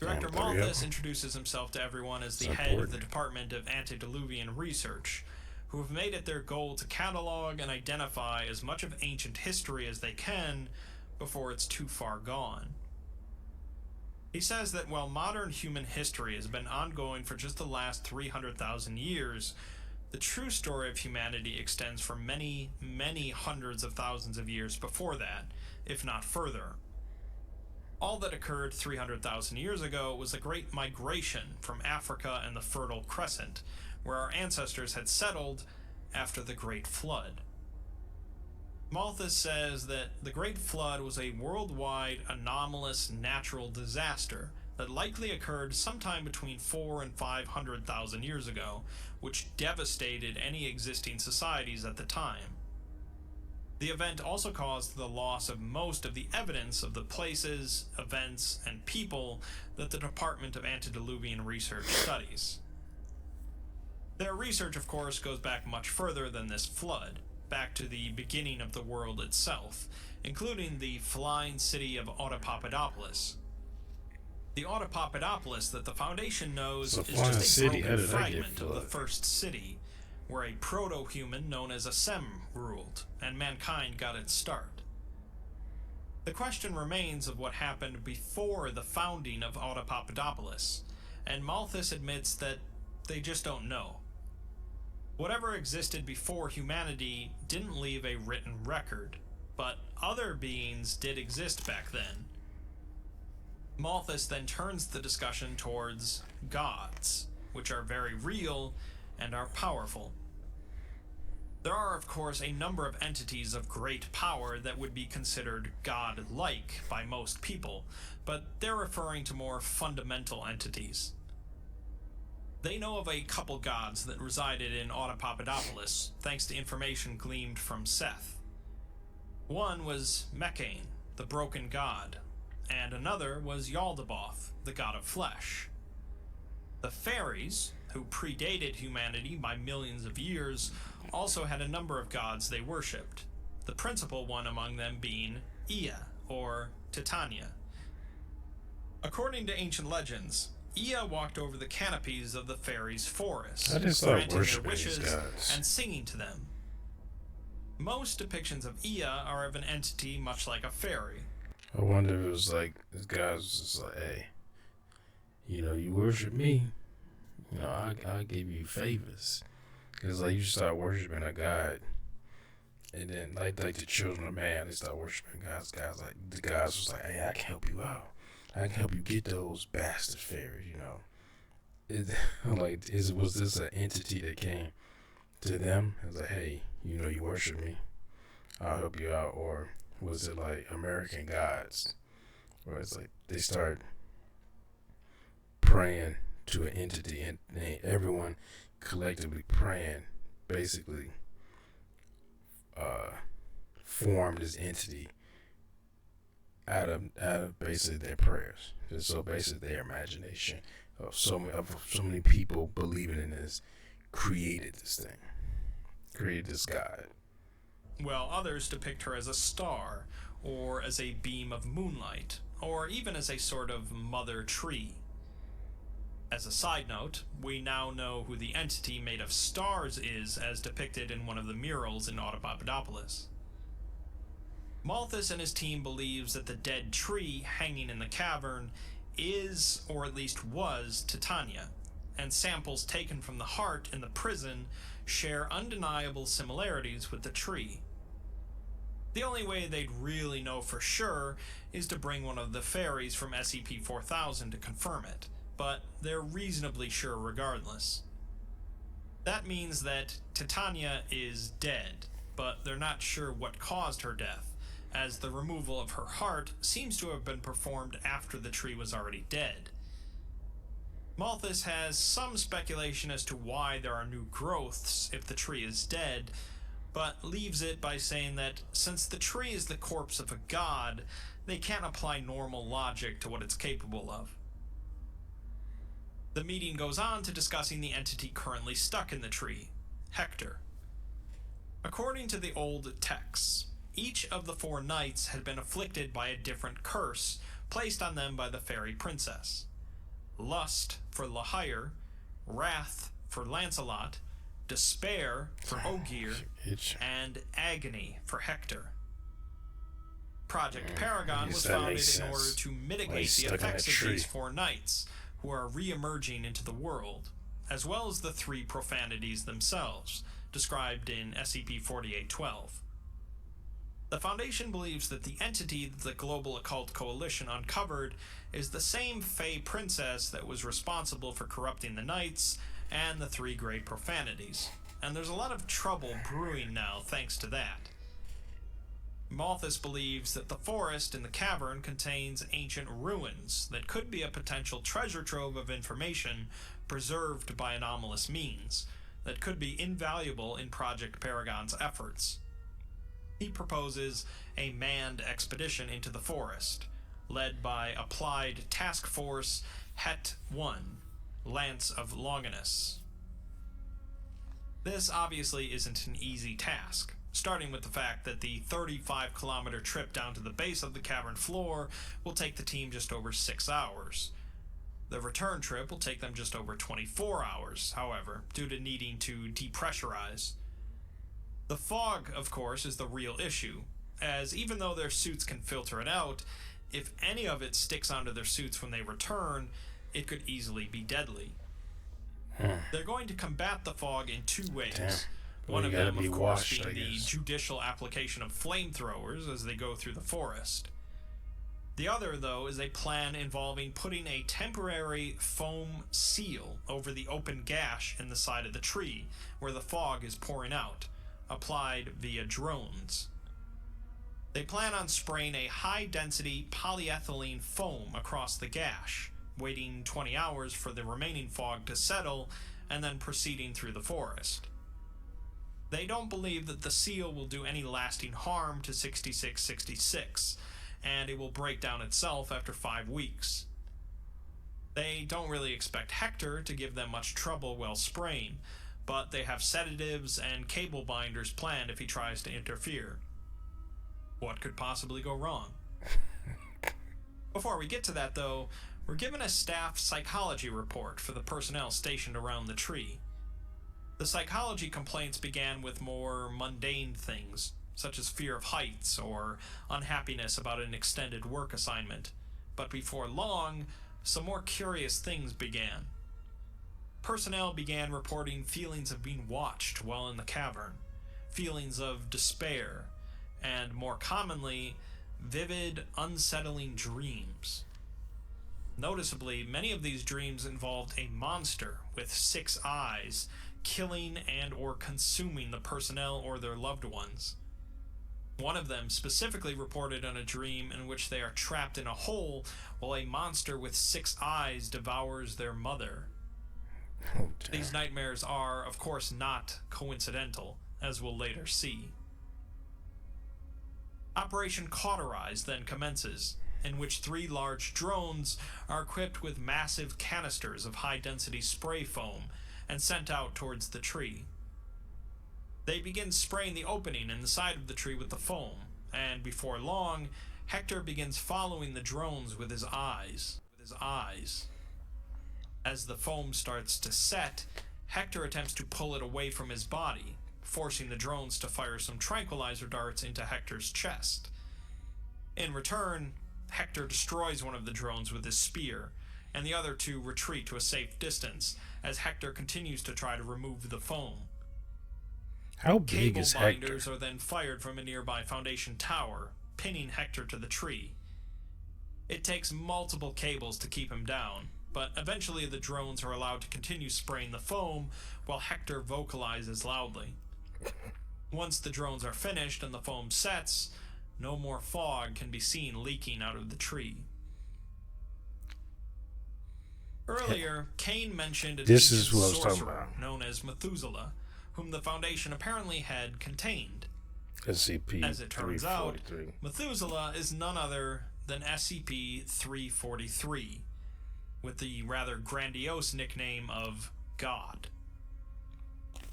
Director Malthus introduces himself to everyone as the head of the Department of Antediluvian Research, who have made it their goal to catalog and identify as much of ancient history as they can before it's too far gone. He says that while modern human history has been ongoing for just the last 300,000 years, the true story of humanity extends for many, many hundreds of thousands of years before that, if not further. All that occurred 300,000 years ago was a great migration from Africa and the Fertile Crescent, where our ancestors had settled after the Great Flood. Malthus says that the Great Flood was a worldwide anomalous natural disaster that likely occurred sometime between 400,000 and 500,000 years ago, which devastated any existing societies at the time. The event also caused the loss of most of the evidence of the places, events, and people that the Department of Antediluvian Research studies. Their research, of course, goes back much further than this flood, back to the beginning of the world itself, including the flying city of Papadopoulos. The Autopopodopolis that the Foundation knows It's a is flying just a city. How broken did that get fragment of the flooded? first city, where a proto-human known as a Sem ruled, and mankind got its start. The question remains of what happened before the founding of Autopopodopolis, and Malthus admits that they just don't know. Whatever existed before humanity didn't leave a written record, but other beings did exist back then. Malthus then turns the discussion towards gods, which are very real and are powerful. There are, of course, a number of entities of great power that would be considered god-like by most people, but they're referring to more fundamental entities. They know of a couple gods that resided in Autopopodopolis, thanks to information gleaned from Seth. One was Mechane, the broken god, and another was Yaldabaoth, the god of flesh. The fairies, who predated humanity by millions of years, also had a number of gods they worshipped, the principal one among them being Ea, or Titania. According to ancient legends, Ea walked over the canopies of the fairies' forest, I just start granting their worshiping wishes these guys. and singing to them. Most depictions of Ea are of an entity much like a fairy. I wonder if it was like this guy was just like, hey, you worship me, I give you favors. Cause like you start worshiping a god, and then like the children of man, they start worshiping gods. The guys was like, hey, I can help you out. I can help you get those bastard fairies. Was this an entity that came to them? It was like, hey, you worship me, I'll help you out, or was it like American gods, where it's like they start praying to an entity and everyone collectively praying basically formed this entity out of basically their prayers. So basically their imagination of so many people believing in this created this god. While others depict her as a star, or as a beam of moonlight, or even as a sort of mother tree. As a side note, we now know who the entity made of stars is, as depicted in one of the murals in Autopopodopolis. Malthus and his team believes that the dead tree hanging in the cavern is, or at least was, Titania, and samples taken from the heart in the prison share undeniable similarities with the tree. The only way they'd really know for sure is to bring one of the fairies from SCP-4000 to confirm it, but they're reasonably sure regardless. That means that Titania is dead, but they're not sure what caused her death, as the removal of her heart seems to have been performed after the tree was already dead. Malthus has some speculation as to why there are new growths if the tree is dead, but leaves it by saying that since the tree is the corpse of a god, they can't apply normal logic to what it's capable of. The meeting goes on to discussing the entity currently stuck in the tree, Hector. According to the old texts, each of the 4 knights had been afflicted by a different curse placed on them by the fairy princess. Lust for Lahire, wrath for Lancelot, despair for Ogier, and agony for Hector. Project Paragon was founded in order to mitigate the effects of these 4 knights, who are re-emerging into the world, as well as the 3 profanities themselves, described in SCP-4812. The Foundation believes that the entity that the Global Occult Coalition uncovered is the same Fey princess that was responsible for corrupting the Knights and the 3 great profanities, and there's a lot of trouble brewing now thanks to that. Malthus believes that the forest in the cavern contains ancient ruins that could be a potential treasure trove of information preserved by anomalous means that could be invaluable in Project Paragon's efforts. He proposes a manned expedition into the forest, led by Applied Task Force Het-1, Lance of Longinus. This obviously isn't an easy task, starting with the fact that the 35-kilometer trip down to the base of the cavern floor will take the team just over 6 hours, The return trip will take them just over 24 hours, however, due to needing to depressurize. The fog, of course, is the real issue, as even though their suits can filter it out, if any of it sticks onto their suits when they return, it could easily be deadly. They're going to combat the fog in two ways. Damn. One of gotta them, be of course, washed, being I the guess. judicial application of flamethrowers as they go through the forest. The other, though, is a plan involving putting a temporary foam seal over the open gash in the side of the tree where the fog is pouring out, applied via drones. They plan on spraying a high-density polyethylene foam across the gash, waiting 20 hours for the remaining fog to settle, and then proceeding through the forest. They don't believe that the seal will do any lasting harm to 6666, and it will break down itself after 5 weeks. They don't really expect Hector to give them much trouble while spraying, but they have sedatives and cable binders planned if he tries to interfere. What could possibly go wrong? Before we get to that, though, we're given a staff psychology report for the personnel stationed around the tree. The psychology complaints began with more mundane things, such as fear of heights or unhappiness about an extended work assignment, but before long, some more curious things began. Personnel began reporting feelings of being watched while in the cavern, feelings of despair, and more commonly, vivid, unsettling dreams. Noticeably, many of these dreams involved a monster with 6 eyes, killing and or consuming the personnel or their loved ones. One of them specifically reported on a dream in which they are trapped in a hole while a monster with 6 eyes devours their mother. Oh, These nightmares are, of course, not coincidental, as we'll later see. Operation Cauterize then commences, in which 3 large drones are equipped with massive canisters of high-density spray foam and sent out towards the tree. They begin spraying the opening in the side of the tree with the foam, and before long, Hector begins following the drones with his eyes. As the foam starts to set, Hector attempts to pull it away from his body, forcing the drones to fire some tranquilizer darts into Hector's chest. In return, Hector destroys one of the drones with his spear, and the other 2 retreat to a safe distance as Hector continues to try to remove the foam. How big Cable is Hector? binders are then fired from a nearby Foundation tower, pinning Hector to the tree. It takes multiple cables to keep him down, but eventually the drones are allowed to continue spraying the foam while Hector vocalizes loudly. Once the drones are finished and the foam sets, no more fog can be seen leaking out of the tree. Earlier, Kane mentioned an This ancient is what I was talking sorcerer about. known as Methuselah, whom the Foundation apparently had contained. SCP-343. As it turns out, Methuselah is none other than SCP-343, with the rather grandiose nickname of God.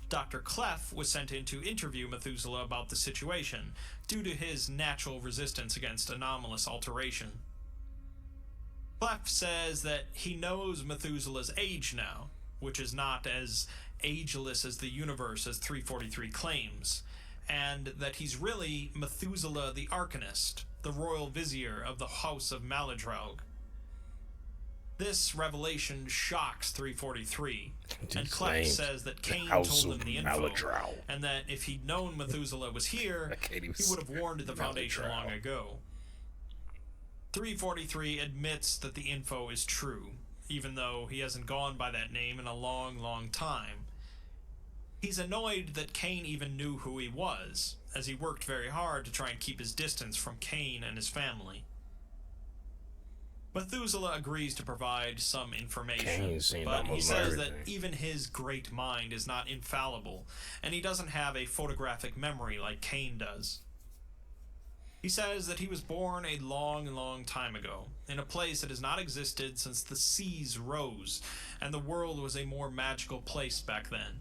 Dr. Clef was sent in to interview Methuselah about the situation, due to his natural resistance against anomalous alteration. Clef says that he knows Methuselah's age now, which is not as ageless as the universe as 343 claims, and that he's really Methuselah the Arcanist, the royal vizier of the House of Maladroug. This revelation shocks 343, and Clef says that Kane told him the info, and that if he'd known Methuselah was here, he would have warned the Foundation long ago. 343 admits that the info is true, even though he hasn't gone by that name in a long, long time. He's annoyed that Kane even knew who he was, as he worked very hard to try and keep his distance from Kane and his family. Methuselah agrees to provide some information, but he says that even his great mind is not infallible, and he doesn't have a photographic memory like Kane does. He says that he was born a long, long time ago, in a place that has not existed since the seas rose, and the world was a more magical place back then.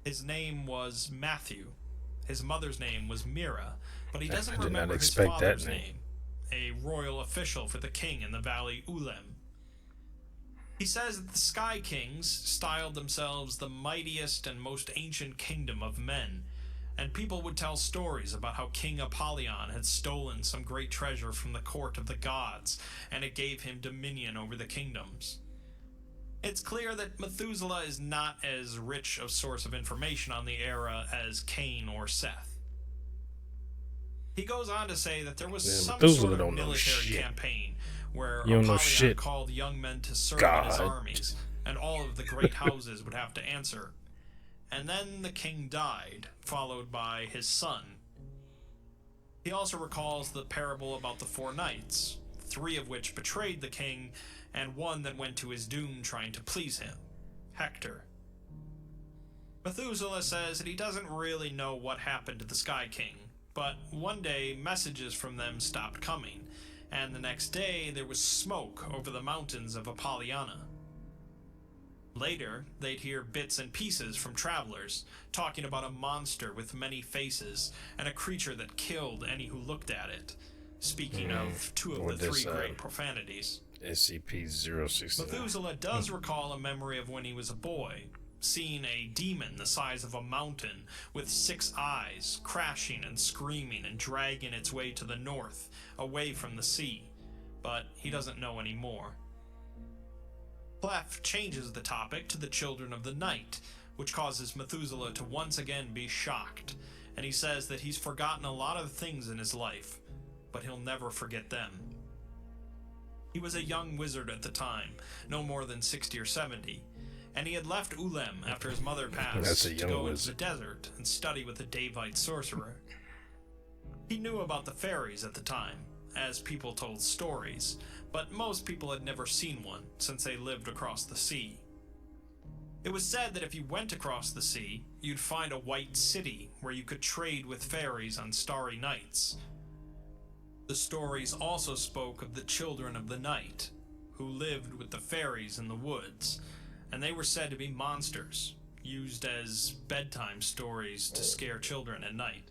His name was Matthew. His mother's name was Mira, but he doesn't remember his father's name, a royal official for the king in the Valley Ulem. He says that the Sky Kings styled themselves the mightiest and most ancient kingdom of men, and people would tell stories about how King Apollyon had stolen some great treasure from the court of the gods, and it gave him dominion over the kingdoms. It's clear that Methuselah is not as rich a source of information on the era as Cain or Seth. He goes on to say that there was some sort of military campaign where Apollyon called young men to serve in his armies, and all of the great houses would have to answer. And then the king died, followed by his son. He also recalls the parable about the 4 knights, 3 of which betrayed the king, and 1 that went to his doom trying to please him, Hector. Methuselah says that he doesn't really know what happened to the Sky King, but one day messages from them stopped coming, and the next day there was smoke over the mountains of Apollyon. Later, they'd hear bits and pieces from travelers, talking about a monster with many faces, and a creature that killed any who looked at it, speaking of 2 of the 3 great profanities. SCP-6666. Methuselah does recall a memory of when he was a boy, seeing a demon the size of a mountain with 6 eyes, crashing and screaming and dragging its way to the north, away from the sea, but he doesn't know anymore. Clef changes the topic to the Children of the Night, which causes Methuselah to once again be shocked, and he says that he's forgotten a lot of things in his life, but he'll never forget them. He was a young wizard at the time, no more than 60 or 70, and he had left Ulem after his mother passed to go into the desert and study with a Davite sorcerer. He knew about the fairies at the time, as people told stories, but most people had never seen one since they lived across the sea. It was said that if you went across the sea, you'd find a white city where you could trade with fairies on starry nights. The stories also spoke of the Children of the Night, who lived with the fairies in the woods, and they were said to be monsters, used as bedtime stories to scare children at night.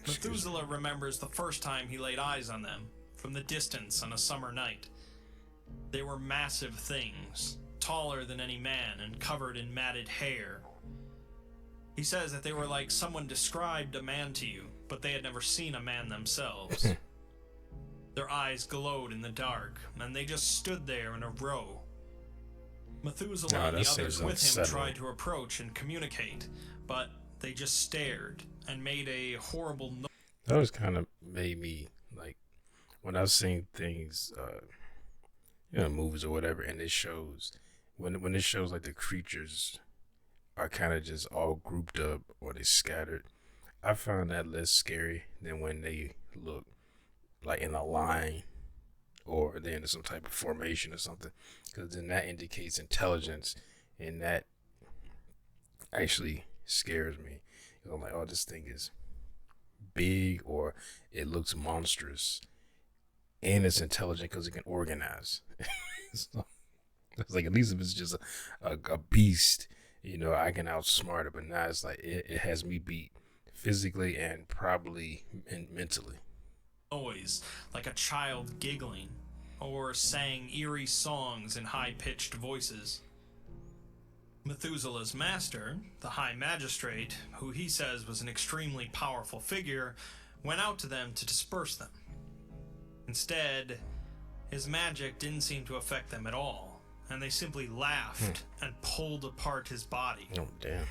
Methuselah remembers the first time he laid eyes on them, from the distance on a summer night. They were massive things, taller than any man and covered in matted hair. He says that they were like someone described a man to you, but they had never seen a man themselves. Their eyes glowed in the dark, and they just stood there in a row. Methuselah and the others with him tried to approach and communicate, but they just stared and made a horrible noise. That was kind of made me, like, when I've seen things, movies or whatever, and it shows, when it shows like the creatures are kind of just all grouped up or they scattered, I found that less scary than when they look like in a line or they're in some type of formation or something, because then that indicates intelligence, and that actually scares me. I'm like, oh, this thing is big, or it looks monstrous, and it's intelligent because it can organize. So, it's like, at least if it's just a beast, I can outsmart it, but now it's like it has me beat physically and probably mentally. Noise, like a child giggling, or sang eerie songs in high-pitched voices. Methuselah's master, the High Magistrate, who he says was an extremely powerful figure, went out to them to disperse them. Instead, his magic didn't seem to affect them at all, and they simply laughed and pulled apart his body. Oh, damn.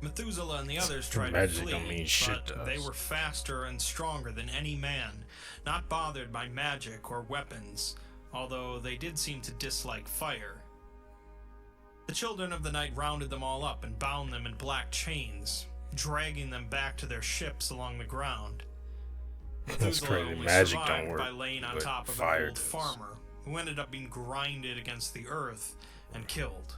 Methuselah and the others tried to flee, but they were faster and stronger than any man, not bothered by magic or weapons, although they did seem to dislike fire. The Children of the Night rounded them all up and bound them in black chains, dragging them back to their ships along the ground. Methuselah only survived by laying on top of an old farmer, who ended up being grinded against the earth and killed.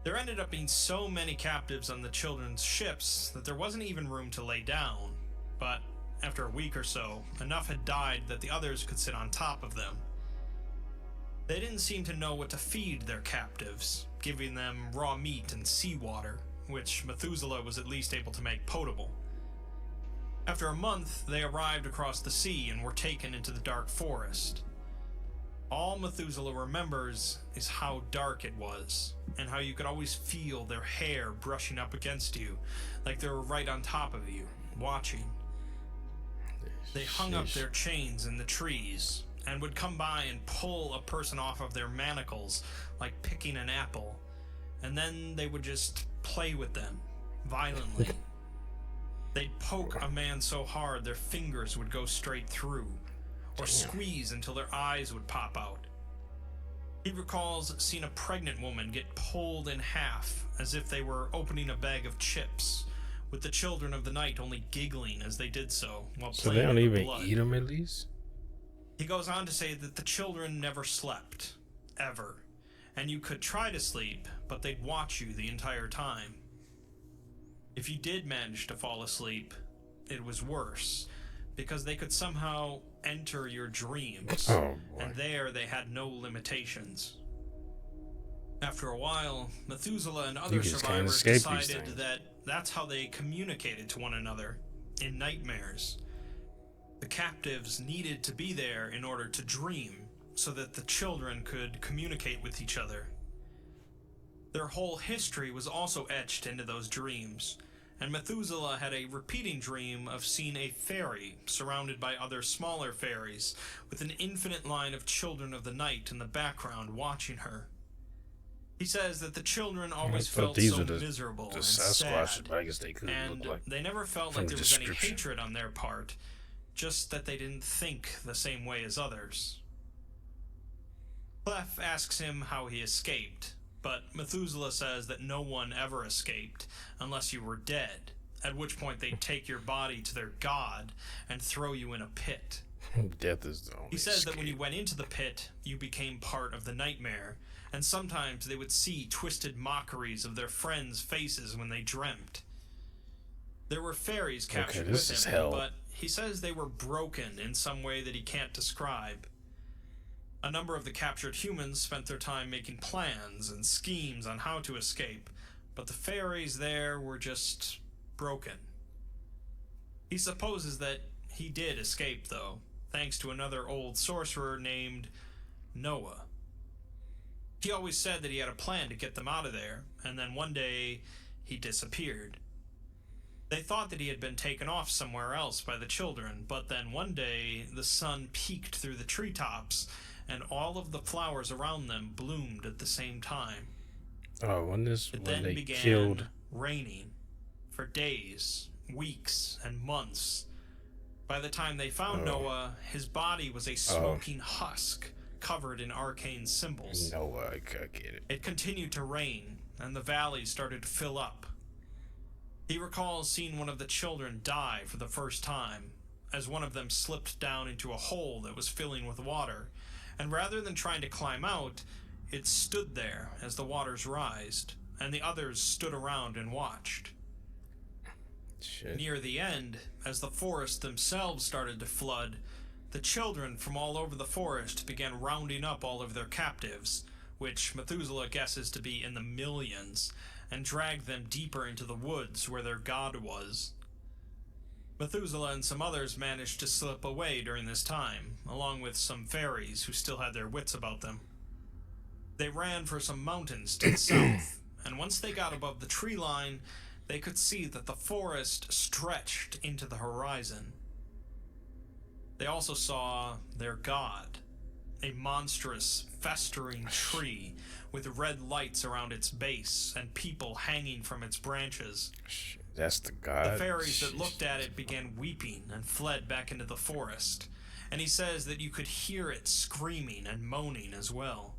There ended up being so many captives on the children's ships that there wasn't even room to lay down, but after a week or so, enough had died that the others could sit on top of them. They didn't seem to know what to feed their captives, giving them raw meat and seawater, which Methuselah was at least able to make potable. After a month, they arrived across the sea and were taken into the dark forest. All Methuselah remembers is how dark it was, and how you could always feel their hair brushing up against you, like they were right on top of you, watching. They hung up their chains in the trees, and would come by and pull a person off of their manacles, like picking an apple, and then they would just play with them, violently. They'd poke a man so hard their fingers would go straight through, or squeeze until their eyes would pop out. He recalls seeing a pregnant woman get pulled in half as if they were opening a bag of chips, with the children of the night only giggling as they did so while So playing they don't with even blood. eat them at least? He goes on to say that the children never slept, ever, and you could try to sleep, but they'd watch you the entire time. If you did manage to fall asleep, it was worse, because they could somehow enter your dreams, and there they had no limitations. After a while, Methuselah and other survivors decided that that's how they communicated to one another, in nightmares. The captives needed to be there in order to dream, so that the children could communicate with each other. Their whole history was also etched into those dreams, and Methuselah had a repeating dream of seeing a fairy surrounded by other smaller fairies, with an infinite line of children of the night in the background watching her. He says that the children always felt so miserable and sad, I guess they could and look like they never felt like there was any hatred on their part, just that they didn't think the same way as others. Clef asks him how he escaped, but Methuselah says that no one ever escaped unless you were dead, at which point they'd take your body to their god and throw you in a pit. Death is the only He says escape. that when you went into the pit, you became part of the nightmare, and sometimes they would see twisted mockeries of their friends' faces when they dreamt. There were fairies captured with him, but he says they were broken in some way that he can't describe. A number of the captured humans spent their time making plans and schemes on how to escape, but the fairies there were just broken. He supposes that he did escape, though, thanks to another old sorcerer named Noah. He always said that he had a plan to get them out of there, and then one day he disappeared. They thought that he had been taken off somewhere else by the children, but then one day the sun peeked through the treetops, and all of the flowers around them bloomed at the same time. When they began killed raining for days, weeks, and months. By the time they found Noah, his body was a smoking husk covered in arcane symbols. Noah, I get it. It continued to rain, and the valley started to fill up. He recalls seeing one of the children die for the first time, as one of them slipped down into a hole that was filling with water, and rather than trying to climb out, it stood there as the waters rised, and the others stood around and watched. Shit. Near the end, as the forest themselves started to flood, the children from all over the forest began rounding up all of their captives, which Methuselah guesses to be in the millions, and dragged them deeper into the woods where their god was. Methuselah and some others managed to slip away during this time, along with some fairies who still had their wits about them. They ran for some mountains to the south, and once they got above the tree line, they could see that the forest stretched into the horizon. They also saw their god, a monstrous, festering tree with red lights around its base and people hanging from its branches. That's the god. The fairies that looked at it began weeping and fled back into the forest, and he says that you could hear it screaming and moaning as well.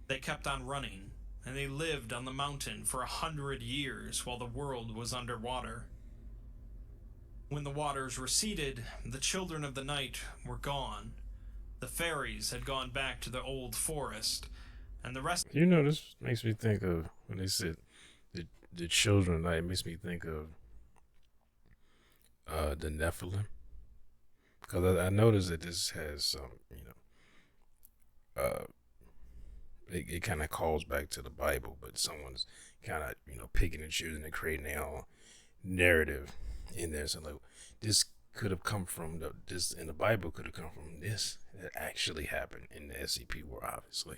They kept on running, and they lived on the mountain for 100 years while the world was underwater. When the waters receded, the children of the night were gone. The fairies had gone back to the old forest, and the rest... You know, this makes me think of, when they said the children, it makes me think of the Nephilim. Because I noticed that this has some, it kind of calls back to the Bible, but someone's kind of, picking and choosing and creating their own narrative in there. So, like, this could have come from this in the Bible could have come from this that actually happened in the SCP world, obviously.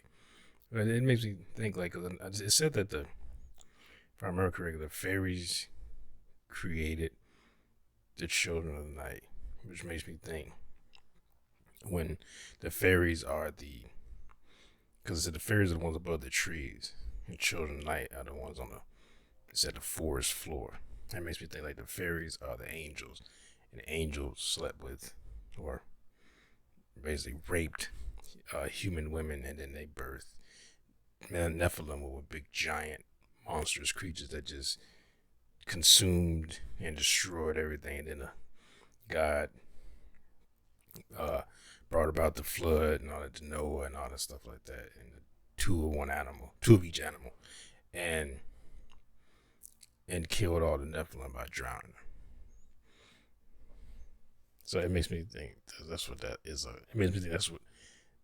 But it makes me think like it said that if I remember correctly, the fairies created the children of the night, which makes me think when the fairies are because the fairies are the ones above the trees, and children of the night are the ones it's at the forest floor. That makes me think like the fairies are the angels, and the angels slept with, or basically raped human women, and then they birthed Nephilim, were big giant monstrous creatures that just consumed and destroyed everything. And then God brought about the flood and all that, to Noah and all that stuff like that, and two of each animal, and killed all the Nephilim by drowning them. So it makes me think that's what that is. It makes me think that's what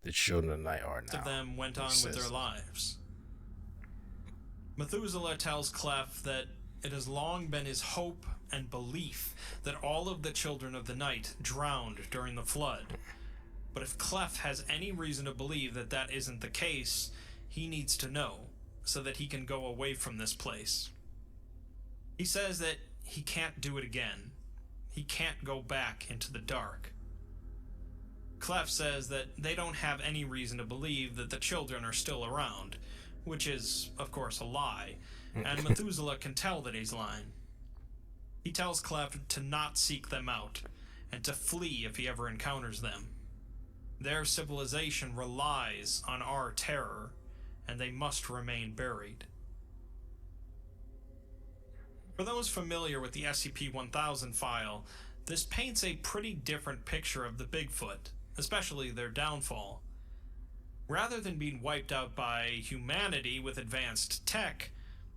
the children of the night are now. Of them went on with their lives. Methuselah tells Clef that it has long been his hope and belief that all of the children of the night drowned during the flood. But if Clef has any reason to believe that that isn't the case, he needs to know, so that he can go away from this place. He says that he can't do it again. He can't go back into the dark. Clef says that they don't have any reason to believe that the children are still around, which is, of course, a lie, and Methuselah can tell that he's lying. He tells Clef to not seek them out, and to flee if he ever encounters them. Their civilization relies on our terror, and they must remain buried. For those familiar with the SCP-1000 file, this paints a pretty different picture of the Bigfoot, especially their downfall. Rather than being wiped out by humanity with advanced tech,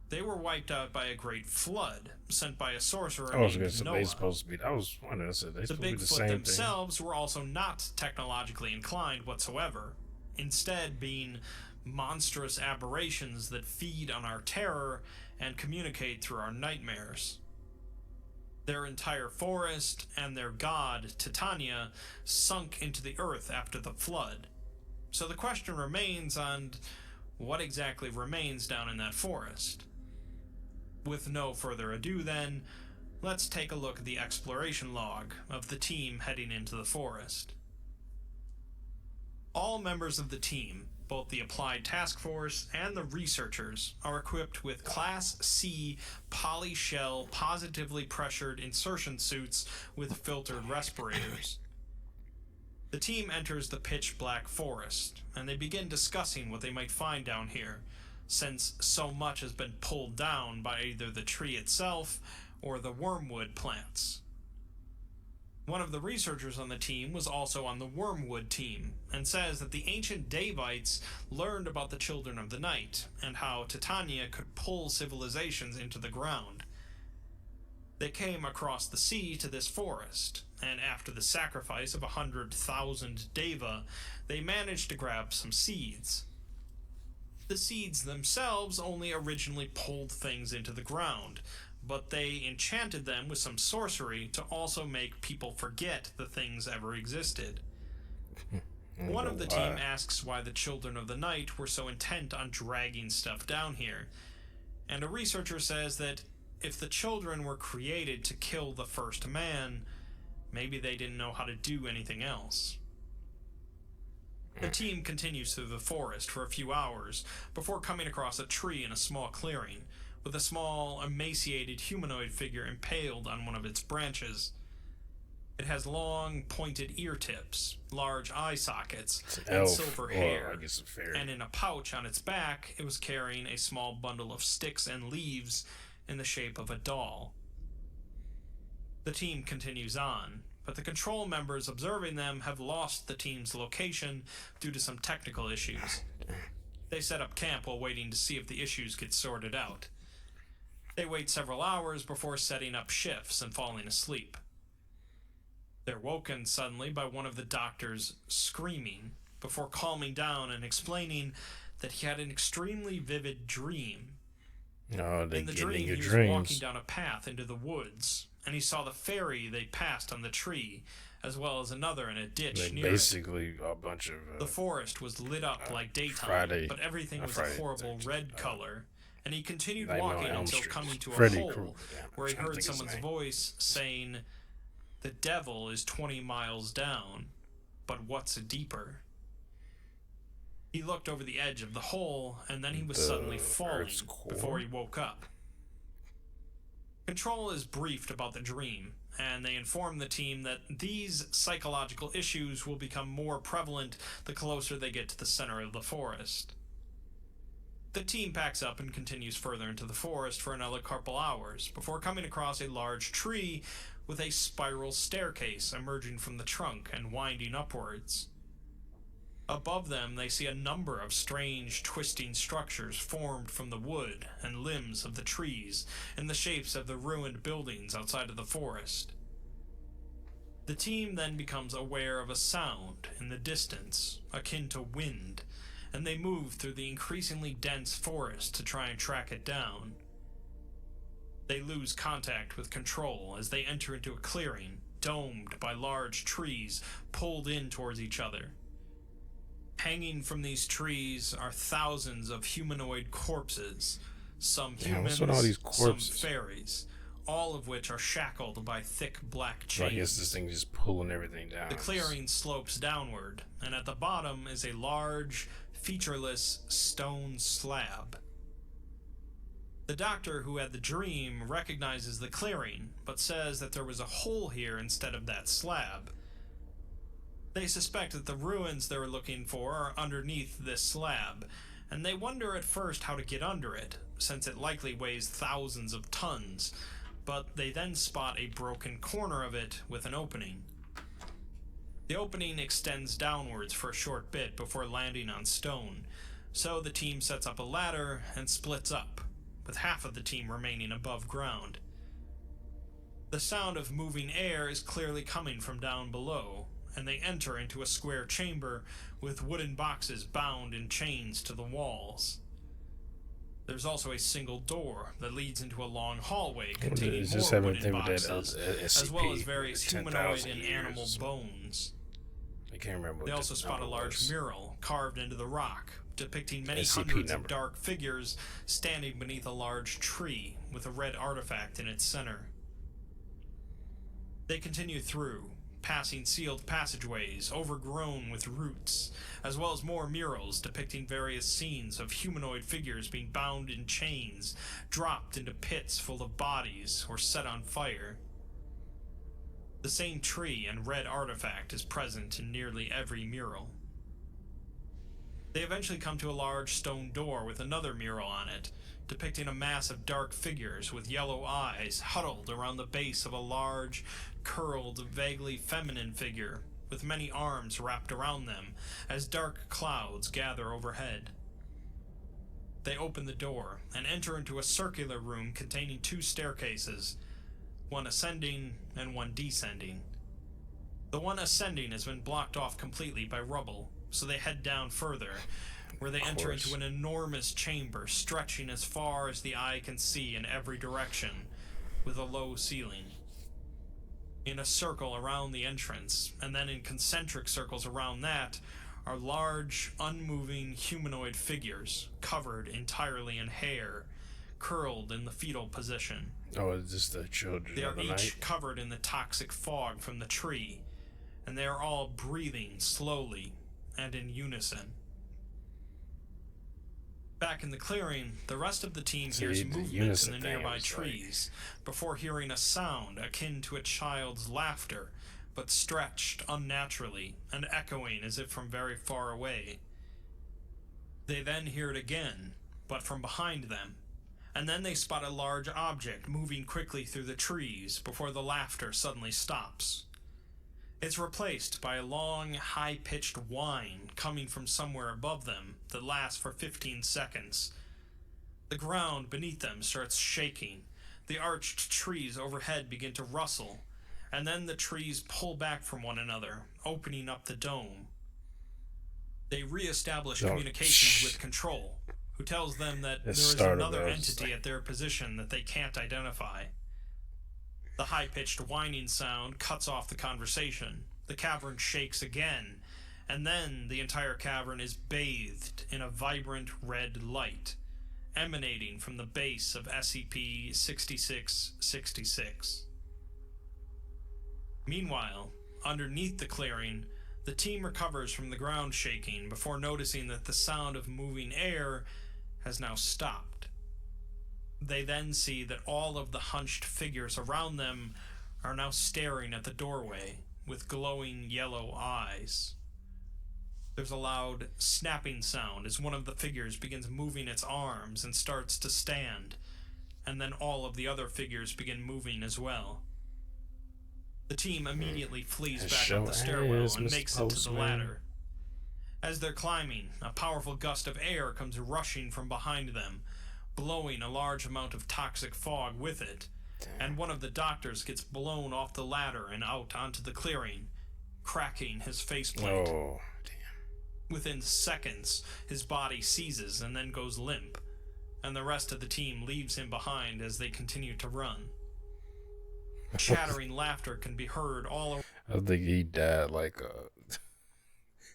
they were wiped out by a great flood sent by a sorcerer named Noah. They supposed to be. I was wondering. The Bigfoot themselves were also not technologically inclined whatsoever, instead being monstrous aberrations that feed on our terror and communicate through our nightmares. Their entire forest and their god, Titania, sunk into the earth after the flood. So the question remains on what exactly remains down in that forest. With no further ado then, let's take a look at the exploration log of the team heading into the forest. All members of the team, both the Applied Task Force and the researchers, are equipped with Class C polyshell positively pressured insertion suits with filtered respirators. The team enters the pitch-black forest, and they begin discussing what they might find down here, since so much has been pulled down by either the tree itself or the wormwood plants. One of the researchers on the team was also on the wormwood team, and says that the ancient Davites learned about the Children of the Night, and how Titania could pull civilizations into the ground. They came across the sea to this forest, and after the sacrifice of 100,000 Deva, they managed to grab some seeds. The seeds themselves only originally pulled things into the ground, but they enchanted them with some sorcery to also make people forget the things ever existed. One of the team asks why the Children of the Night were so intent on dragging stuff down here, and a researcher says that if the children were created to kill the first man, maybe they didn't know how to do anything else. The team continues through the forest for a few hours before coming across a tree in a small clearing, with a small, emaciated humanoid figure impaled on one of its branches. It has long, pointed ear tips, large eye sockets, and silver hair, and in a pouch on its back, it was carrying a small bundle of sticks and leaves in the shape of a doll. The team continues on, but the control members observing them have lost the team's location due to some technical issues. They set up camp while waiting to see if the issues get sorted out. They wait several hours before setting up shifts and falling asleep. They're woken suddenly by one of the doctors screaming, before calming down and explaining that he had an extremely vivid dream. No, in the dream, he was walking down a path into the woods, and he saw the ferry they passed on the tree, as well as another in a ditch near basically it. A bunch of the forest was lit up like daytime, but everything was a horrible red color, and he continued walking until coming to a hole where he heard someone's voice saying, "The devil is 20 miles down, but what's deeper?" He looked over the edge of the hole, and then he was suddenly falling before he woke up. Control is briefed about the dream, and they inform the team that these psychological issues will become more prevalent the closer they get to the center of the forest. The team packs up and continues further into the forest for another couple hours before coming across a large tree with a spiral staircase emerging from the trunk and winding upwards. Above them, they see a number of strange, twisting structures formed from the wood and limbs of the trees in the shapes of the ruined buildings outside of the forest. The team then becomes aware of a sound in the distance, akin to wind, and they move through the increasingly dense forest to try and track it down. They lose contact with Control as they enter into a clearing, domed by large trees pulled in towards each other. Hanging from these trees are thousands of humanoid corpses, some humans, some fairies, all of which are shackled by thick black chains. I guess this thing is pulling everything down. The clearing slopes downward, and at the bottom is a large, featureless stone slab. The doctor who had the dream recognizes the clearing, but says that there was a hole here instead of that slab. They suspect that the ruins they're looking for are underneath this slab, and they wonder at first how to get under it, since it likely weighs thousands of tons, but they then spot a broken corner of it with an opening. The opening extends downwards for a short bit before landing on stone, so the team sets up a ladder and splits up, with half of the team remaining above ground. The sound of moving air is clearly coming from down below, and they enter into a square chamber with wooden boxes bound in chains to the walls. There's also a single door that leads into a long hallway containing more wooden boxes, as well as various humanoid and animal bones. I can't remember. They also spot a large mural carved into the rock, depicting many hundreds of dark figures standing beneath a large tree with a red artifact in its center. They continue through, passing sealed passageways overgrown with roots, as well as more murals depicting various scenes of humanoid figures being bound in chains, dropped into pits full of bodies, or set on fire. The same tree and red artifact is present in nearly every mural. They eventually come to a large stone door with another mural on it, depicting a mass of dark figures with yellow eyes huddled around the base of a large, curled, vaguely feminine figure with many arms wrapped around them as dark clouds gather overhead. They open the door and enter into a circular room containing two staircases, one ascending and one descending. The one ascending has been blocked off completely by rubble, so they head down further, where they enter into an enormous chamber stretching as far as the eye can see in every direction, with a low ceiling. In a circle around the entrance, and then in concentric circles around that, are large, unmoving humanoid figures, covered entirely in hair, curled in the fetal position. Oh, is this the children They of are the night? each covered in the toxic fog from the tree, and they are all breathing slowly and in unison. Back in the clearing, the rest of the team hears movement in the nearby trees, before hearing a sound akin to a child's laughter, but stretched unnaturally and echoing as if from very far away. They then hear it again, but from behind them, and then they spot a large object moving quickly through the trees before the laughter suddenly stops. It's replaced by a long, high-pitched whine coming from somewhere above them that lasts for 15 seconds. The ground beneath them starts shaking, the arched trees overhead begin to rustle, and then the trees pull back from one another, opening up the dome. They re-establish communications with Control, who tells them that there is another entity at their position that they can't identify. The high-pitched whining sound cuts off the conversation. The cavern shakes again, and then the entire cavern is bathed in a vibrant red light, emanating from the base of SCP-6666. Meanwhile, underneath the clearing, the team recovers from the ground shaking before noticing that the sound of moving air has now stopped. They then see that all of the hunched figures around them are now staring at the doorway with glowing yellow eyes. There's a loud snapping sound as one of the figures begins moving its arms and starts to stand, and then all of the other figures begin moving as well. The team immediately flees back up the stairwell and makes it to the ladder. As they're climbing, a powerful gust of air comes rushing from behind them, blowing a large amount of toxic fog with it, and one of the doctors gets blown off the ladder and out onto the clearing, cracking his faceplate. Oh, damn. Within seconds, his body seizes and then goes limp, and the rest of the team leaves him behind as they continue to run. Chattering laughter can be heard all around. I think he died like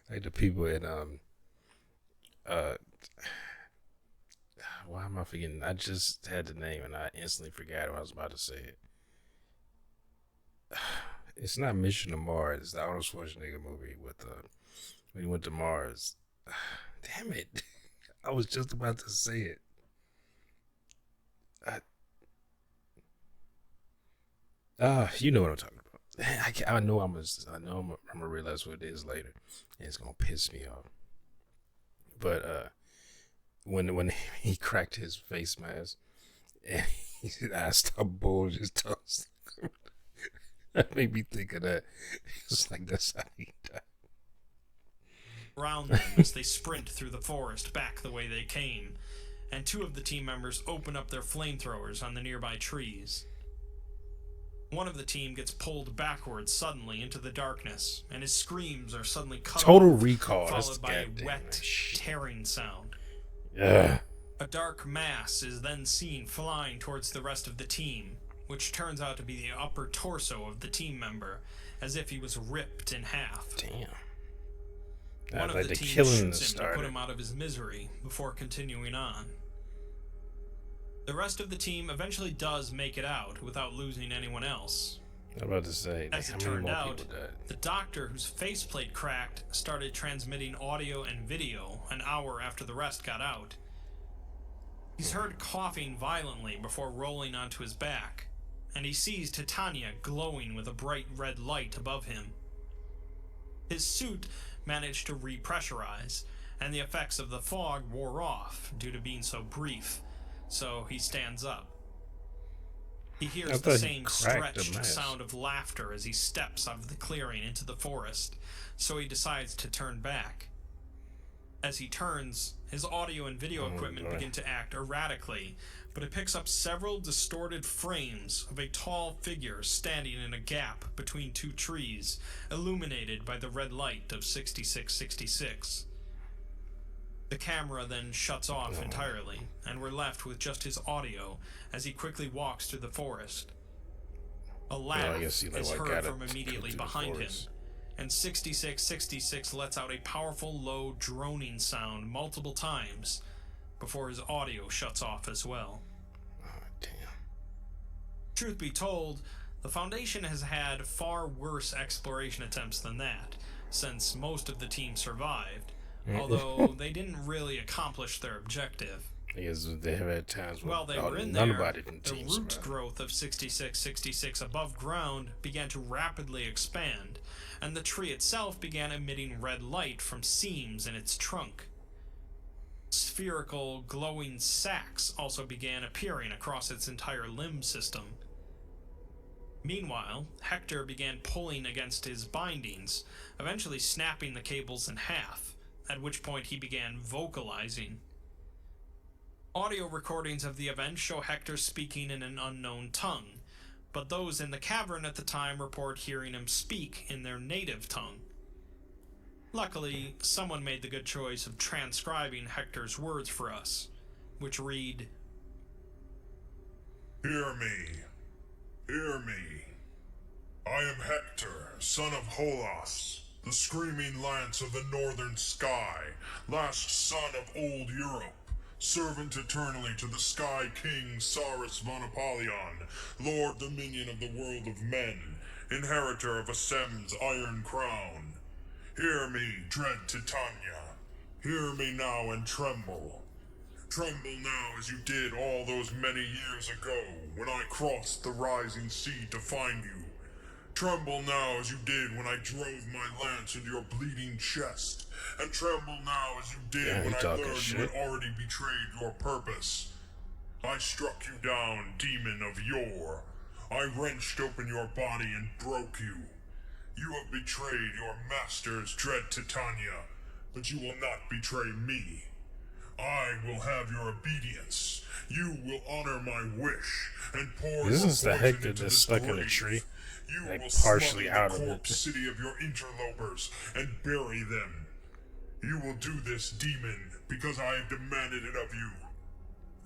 the people in why am I forgetting? I just had the name and I instantly forgot what I was about to say it. It's not Mission to Mars. It's the Arnold Schwarzenegger movie with when he went to Mars. Damn it! I was just about to say it. You know what I'm talking about. I know I'm gonna realize what it is later, and it's gonna piss me off. But when he cracked his face mask and he said, "I stopped bulging," that made me think of that. It's like that's how he died. Around them as they sprint through the forest back the way they came, and two of the team members open up their flamethrowers on the nearby trees. One of the team gets pulled backwards suddenly into the darkness, and his screams are suddenly cut Total off, recall. followed by a wet, tearing sound. Yeah. A dark mass is then seen flying towards the rest of the team, which turns out to be the upper torso of the team member, as if he was ripped in half. Damn. One of the team shoots him to put him out of his misery before continuing on. The rest of the team eventually does make it out without losing anyone else. I'm about to say, as it turned out, the doctor whose faceplate cracked started transmitting audio and video an hour after the rest got out. He's heard coughing violently before rolling onto his back, and he sees Titania glowing with a bright red light above him. His suit managed to repressurize, and the effects of the fog wore off due to being so brief, so he stands up. He hears the same stretched sound of laughter as he steps out of the clearing into the forest, so he decides to turn back. As he turns, his audio and video equipment begin to act erratically, but it picks up several distorted frames of a tall figure standing in a gap between two trees, illuminated by the red light of 6666. The camera then shuts off entirely, and we're left with just his audio as he quickly walks through the forest. A laugh is heard from immediately behind him, and 6666 lets out a powerful low droning sound multiple times before his audio shuts off as well. Oh, damn. Truth be told, the Foundation has had far worse exploration attempts than that, since most of the team survived. Although they didn't really accomplish their objective. Because they have had times while they were in there, the root growth of 6666 above ground began to rapidly expand, and the tree itself began emitting red light from seams in its trunk. Spherical, glowing sacs also began appearing across its entire limb system. Meanwhile, Hector began pulling against his bindings, eventually snapping the cables in half, at which point he began vocalizing. Audio recordings of the event show Hector speaking in an unknown tongue, but those in the cavern at the time report hearing him speak in their native tongue. Luckily, someone made the good choice of transcribing Hector's words for us, which read, "Hear me. Hear me. I am Hector, son of Holas, the screaming lance of the northern sky, last son of old Europe, servant eternally to the Sky King Saurus von Apollyon, Lord Dominion of the world of men, inheritor of Asem's iron crown. Hear me, dread Titania. Hear me now and tremble. Tremble now as you did all those many years ago when I crossed the rising sea to find you. Tremble now as you did when I drove my lance into your bleeding chest, and tremble now as you did when I learned you had already betrayed your purpose. I struck you down, demon of yore. I wrenched open your body and broke you. You have betrayed your masters, dread Titania, but you will not betray me. I will have your obedience. You will honor my wish and pour this your is the poison Hector into that's this stuck grave. in a tree. You Like will partially smother out the of corpse it. city of your interlopers and bury them. You will do this, demon, because I have demanded it of you.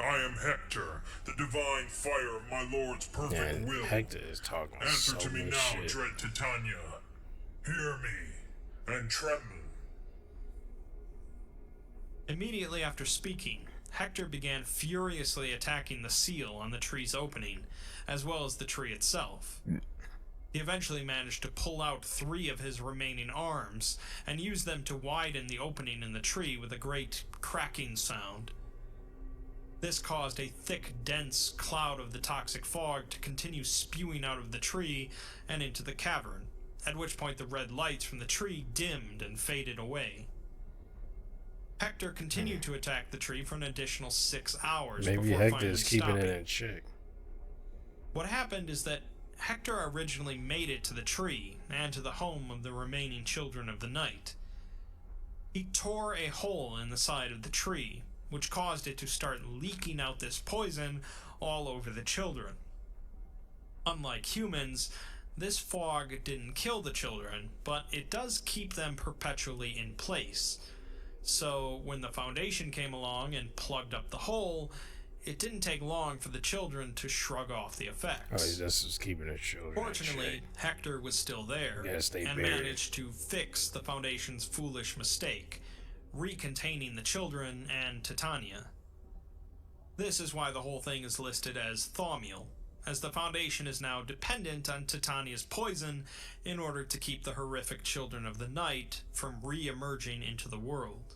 I am Hector, the divine fire of my lord's perfect will. Hector is talking Answer so to me much now, shit. dread Titania. Hear me and tremble. Immediately after speaking, Hector began furiously attacking the seal on the tree's opening, as well as the tree itself. He eventually managed to pull out 3 of his remaining arms and use them to widen the opening in the tree with a great cracking sound. This caused a thick, dense cloud of the toxic fog to continue spewing out of the tree and into the cavern, at which point the red lights from the tree dimmed and faded away. Hector continued to attack the tree for an additional 6 hours Maybe before Hector finally is keeping stopping. it in check. What happened is that Hector originally made it to the tree and to the home of the remaining children of the night. He tore a hole in the side of the tree, which caused it to start leaking out this poison all over the children. Unlike humans, this fog didn't kill the children, but it does keep them perpetually in place. So when the Foundation came along and plugged up the hole, it didn't take long for the children to shrug off the effects. Oh, he's just keeping his children. Fortunately, Hector was still there and managed to fix the Foundation's foolish mistake, recontaining the children and Titania. This is why the whole thing is listed as Thaumiel, as the Foundation is now dependent on Titania's poison in order to keep the horrific children of the night from re-emerging into the world.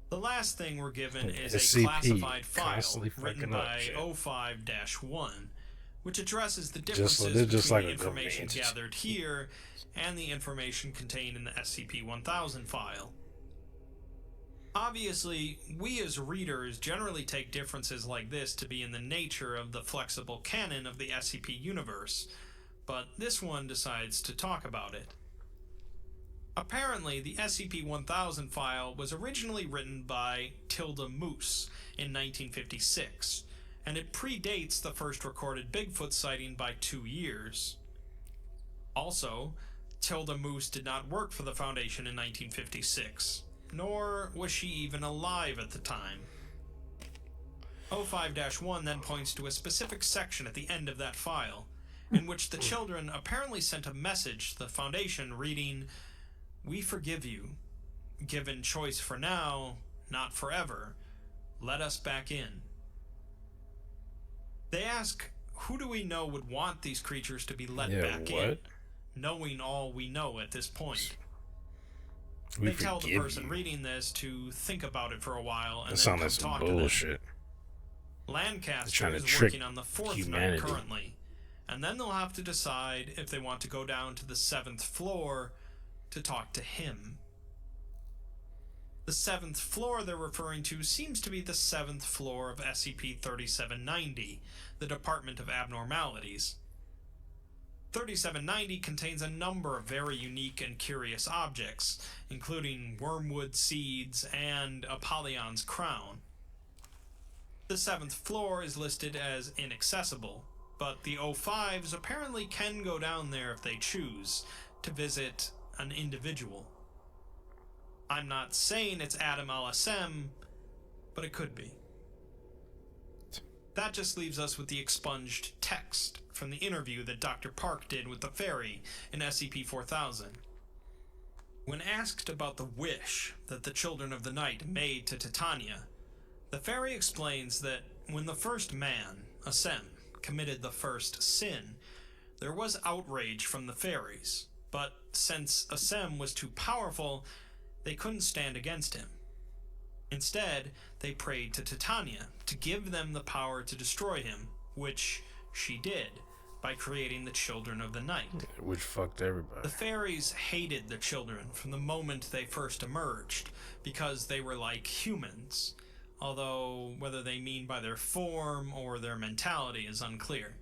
The last thing we're given is a classified file written by O5-1, which addresses the differences between the information gathered here and the information contained in the SCP-1000 file. Obviously, we as readers generally take differences like this to be in the nature of the flexible canon of the SCP universe, but this one decides to talk about it. Apparently, the SCP-1000 file was originally written by Tilda Moose in 1956, and it predates the first recorded Bigfoot sighting by 2 years. Also, Tilda Moose did not work for the Foundation in 1956, nor was she even alive at the time. O5-1 then points to a specific section at the end of that file, in which the children apparently sent a message to the Foundation reading, "We forgive you. Given choice for now, not forever. Let us back in." They ask, who do we know would want these creatures to be let back in, knowing all we know at this point? They tell the person reading this to think about it for a while and then come talk to them. Lancaster is working on the 4th night currently, and then they'll have to decide if they want to go down to the 7th floor to talk to him. The 7th floor they're referring to seems to be the 7th floor of SCP-3790, the Department of Abnormalities. 3790 contains a number of very unique and curious objects, including wormwood seeds and Apollyon's crown. The 7th floor is listed as inaccessible, but the O5s apparently can go down there if they choose, to visit an individual. I'm not saying it's Adam al-Asem, but it could be. That just leaves us with the expunged text from the interview that Dr. Park did with the fairy in SCP-4000. When asked about the wish that the Children of the Night made to Titania, the fairy explains that when the first man, Asem, committed the first sin, there was outrage from the fairies, but since Asem was too powerful, they couldn't stand against him. Instead, they prayed to Titania to give them the power to destroy him, which she did by creating the Children of the Night. Which fucked everybody. The fairies hated the children from the moment they first emerged, because they were like humans, although whether they mean by their form or their mentality is unclear.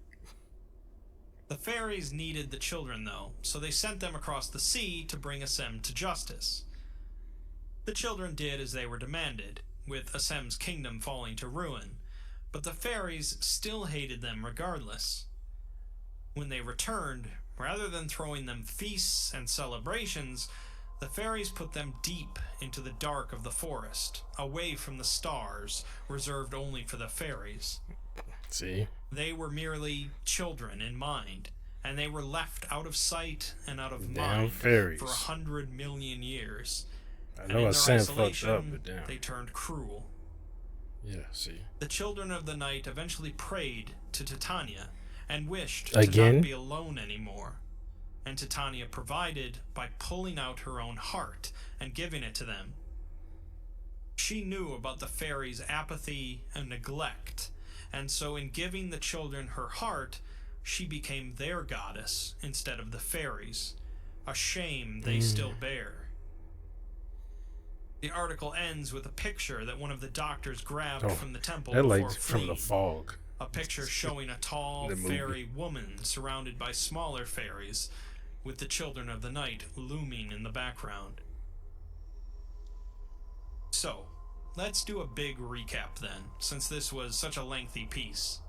The fairies needed the children, though, so they sent them across the sea to bring Asem to justice. The children did as they were demanded, with Asem's kingdom falling to ruin, but the fairies still hated them regardless. When they returned, rather than throwing them feasts and celebrations, the fairies put them deep into the dark of the forest, away from the stars, reserved only for the fairies. See? They were merely children in mind, and they were left out of sight and out of Damn mind fairies. for 100 million years. I know Asem fucked up, but They damn. turned cruel. Yeah, see. The Children of the Night eventually prayed to Titania and wished Again? to not be alone anymore. And Titania provided by pulling out her own heart and giving it to them. She knew about the fairies' apathy and neglect, and so in giving the children her heart, she became their goddess instead of the fairies, a shame they still bear. The article ends with a picture that one of the doctors grabbed from the temple That before like from the fleeing. fog. A picture showing a tall The movie. fairy woman surrounded by smaller fairies, with the Children of the Night looming in the background. So, let's do a big recap then, since this was such a lengthy piece.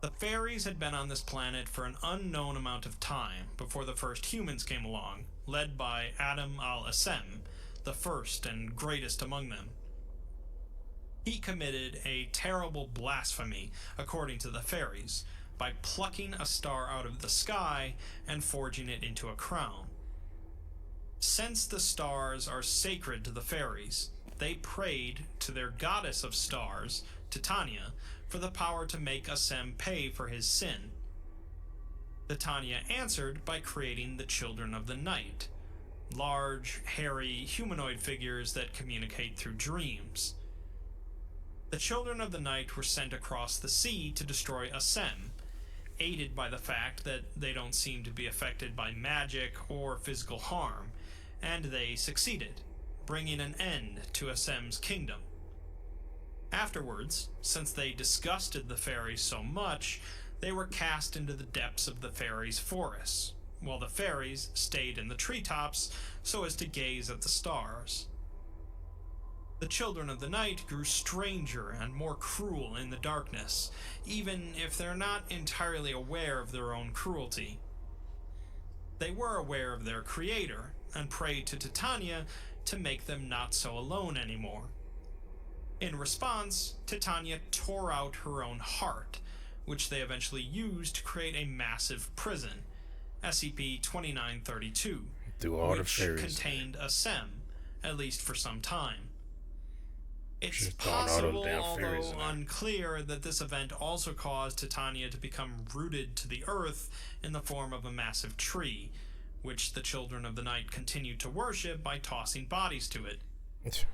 The fairies had been on this planet for an unknown amount of time before the first humans came along, led by Adam al-Asem, the first and greatest among them. He committed a terrible blasphemy, according to the fairies, by plucking a star out of the sky and forging it into a crown. Since the stars are sacred to the fairies, they prayed to their goddess of stars, Titania, for the power to make Asem pay for his sin. Titania answered by creating the Children of the Night, large, hairy, humanoid figures that communicate through dreams. The Children of the Night were sent across the sea to destroy Asem, aided by the fact that they don't seem to be affected by magic or physical harm, and they succeeded, bringing an end to Asem's kingdom. Afterwards, since they disgusted the fairies so much, they were cast into the depths of the fairies' forests, while the fairies stayed in the treetops so as to gaze at the stars. The Children of the Night grew stranger and more cruel in the darkness, even if they're not entirely aware of their own cruelty. They were aware of their creator, and prayed to Titania to make them not so alone anymore. In response, Titania tore out her own heart, which they eventually used to create a massive prison, SCP-6932, Through all the which fairies. contained Asem, at least for some time. It's Should've thrown all those possible, damn fairies although in there. unclear, that this event also caused Titania to become rooted to the earth in the form of a massive tree, which the Children of the Night continued to worship by tossing bodies to it.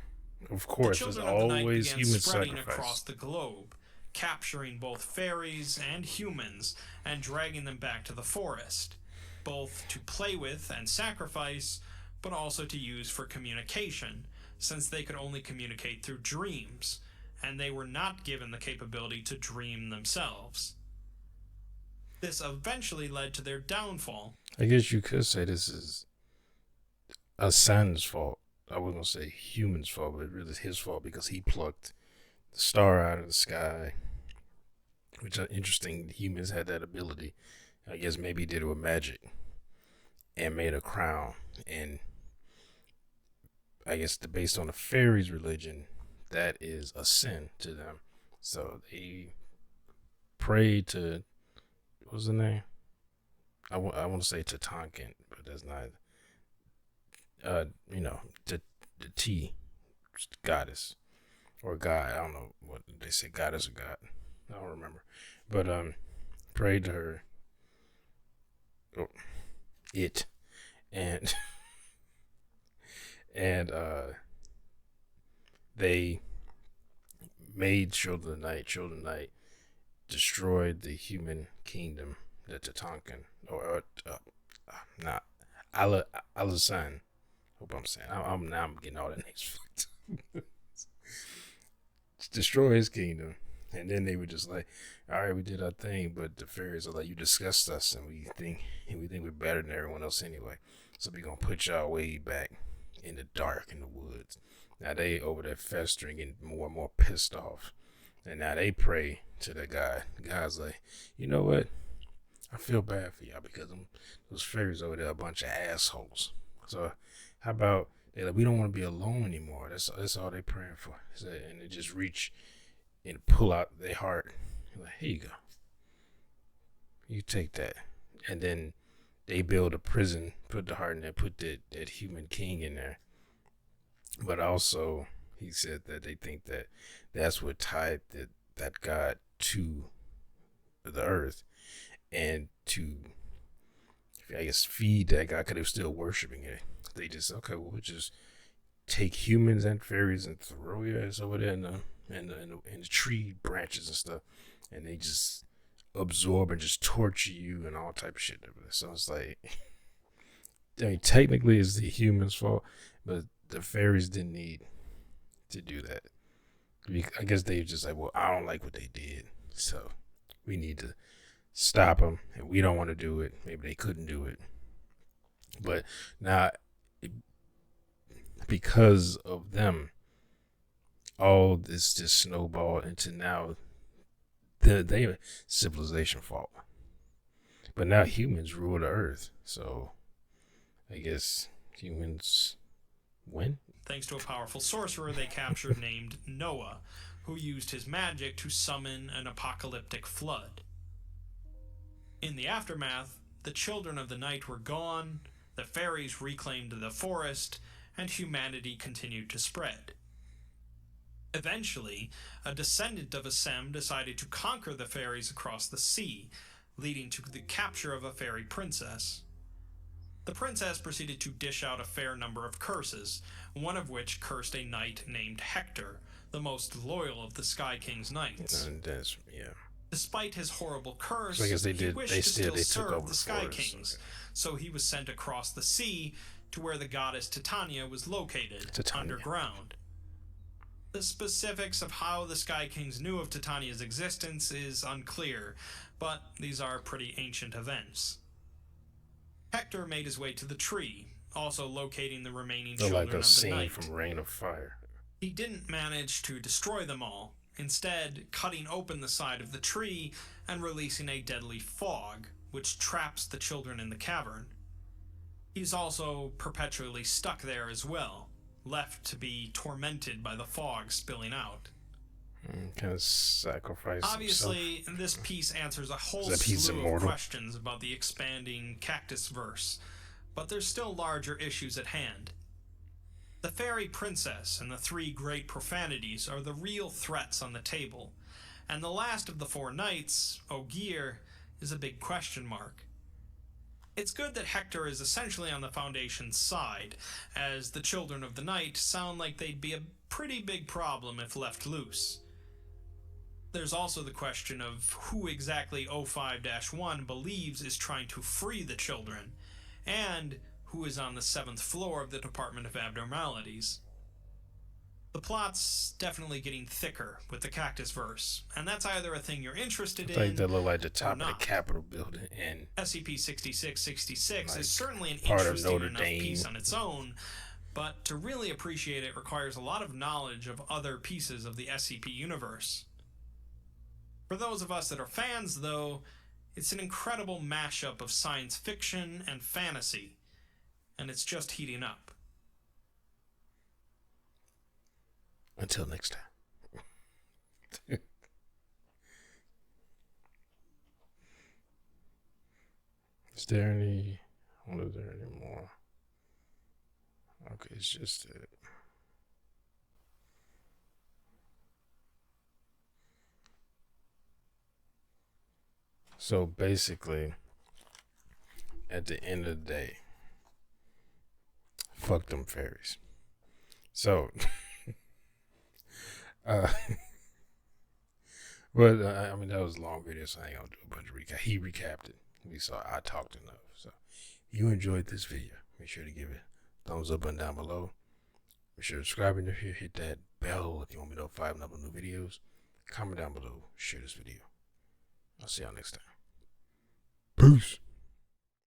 Of course, The there's Children of the Night always began human spreading sacrifice. across the globe, capturing both fairies and humans and dragging them back to the forest, both to play with and sacrifice, but also to use for communication, since they could only communicate through dreams, and they were not given the capability to dream themselves. This eventually led to their downfall. I guess you could say this is Asen's fault. I wasn't gonna say human's fault, but it really is his fault because he plucked the star out of the sky. Which is interesting. Humans had that ability. I guess maybe he did it with magic and made a crown. And I guess based on the fairies' religion, that is a sin to them. So they prayed to, what was the name? I want to say Tatankin, but that's not. The T goddess or god. I don't know what they say, goddess or god. I don't remember, but prayed to her. Oh, it and and they made Children of the Night. Children of the Night destroyed the human kingdom, the Tatankan, or not Alasan. Hope I'm saying. I'm getting all the names fucked up. Destroy his kingdom, and then they were just like, "All right, we did our thing," but the fairies are like, "You disgust us, and we think we're better than everyone else anyway. So we're gonna put y'all way back in the dark in the woods." Now they over there festering and more and more pissed off, and now they pray to the guy. The guy's like, "You know what? I feel bad for y'all because those fairies over there are a bunch of assholes. So how about they like, we don't want to be alone anymore. That's all they praying for." So, and they just reach and pull out their heart. Like, here you go. You take that. And then they build a prison, put the heart in there, put that human king in there. But also, he said that they think that that's what tied that God to the earth, and to, I guess, feed that God, because they were still worshiping it. They just, okay, well, we'll just take humans and fairies and throw your ass over there in the tree branches and stuff, and they just absorb and just torture you and all type of shit. So it's like, I mean, technically it's the humans' fault, but the fairies didn't need to do that. I guess they just like, well, I don't like what they did, so we need to stop them, and we don't want to do it. Maybe they couldn't do it, but now, because of them, all this just snowballed into now their civilization fault. But now humans rule the earth, so I guess humans win. Thanks to a powerful sorcerer they captured named Noah, who used his magic to summon an apocalyptic flood. In the aftermath, the Children of the Night were gone, the fairies reclaimed the forest, and humanity continued to spread. Eventually, a descendant of Assem decided to conquer the fairies across the sea, leading to the capture of a fairy princess. The princess proceeded to dish out a fair number of curses, one of which cursed a knight named Hector, the most loyal of the Sky King's knights. Despite his horrible curse, so I guess he wished to still serve the Sky Kings, okay. So he was sent across the sea to where the goddess Titania was located, underground. The specifics of how the Sky Kings knew of Titania's existence is unclear, but these are pretty ancient events. Hector made his way to the tree, also locating the remaining children like a of the scene night. from Reign of Fire. He didn't manage to destroy them all, instead cutting open the side of the tree and releasing a deadly fog, which traps the children in the cavern. He's also perpetually stuck there as well, left to be tormented by the fog spilling out. Kind of sacrifice Obviously, himself. this piece answers a whole slew of questions about the expanding Cactus verse, but there's still larger issues at hand. The fairy princess and the three great profanities are the real threats on the table, and the last of the four knights, Ogier, is a big question mark. It's good that Hector is essentially on the Foundation's side, as the Children of the Night sound like they'd be a pretty big problem if left loose. There's also the question of who exactly O5-1 believes is trying to free the children, and who is on the 7th floor of the Department of Abnormalities. The plot's definitely getting thicker with the Cactus verse, and that's either a thing you're interested in, like that look like the top of not. the Capitol building, and SCP-6666 like is certainly an part of interesting Notre enough Dame. piece on its own, but to really appreciate it requires a lot of knowledge of other pieces of the SCP universe. For those of us that are fans, though, it's an incredible mashup of science fiction and fantasy, and it's just heating up. Until next time. Is there any? I wonder if there any more. Okay, it's just it. So basically, at the end of the day, fuck them fairies. So, uh, but I mean that was a long video, so I ain't gonna do a bunch of recap. He recapped it. We saw I talked enough. So, if you enjoyed this video, make sure to give it a thumbs up and down below. Make sure to subscribe if you're here. Hit that bell if you want me to notify when I upload new videos. Comment down below. Share this video. I'll see y'all next time. Peace.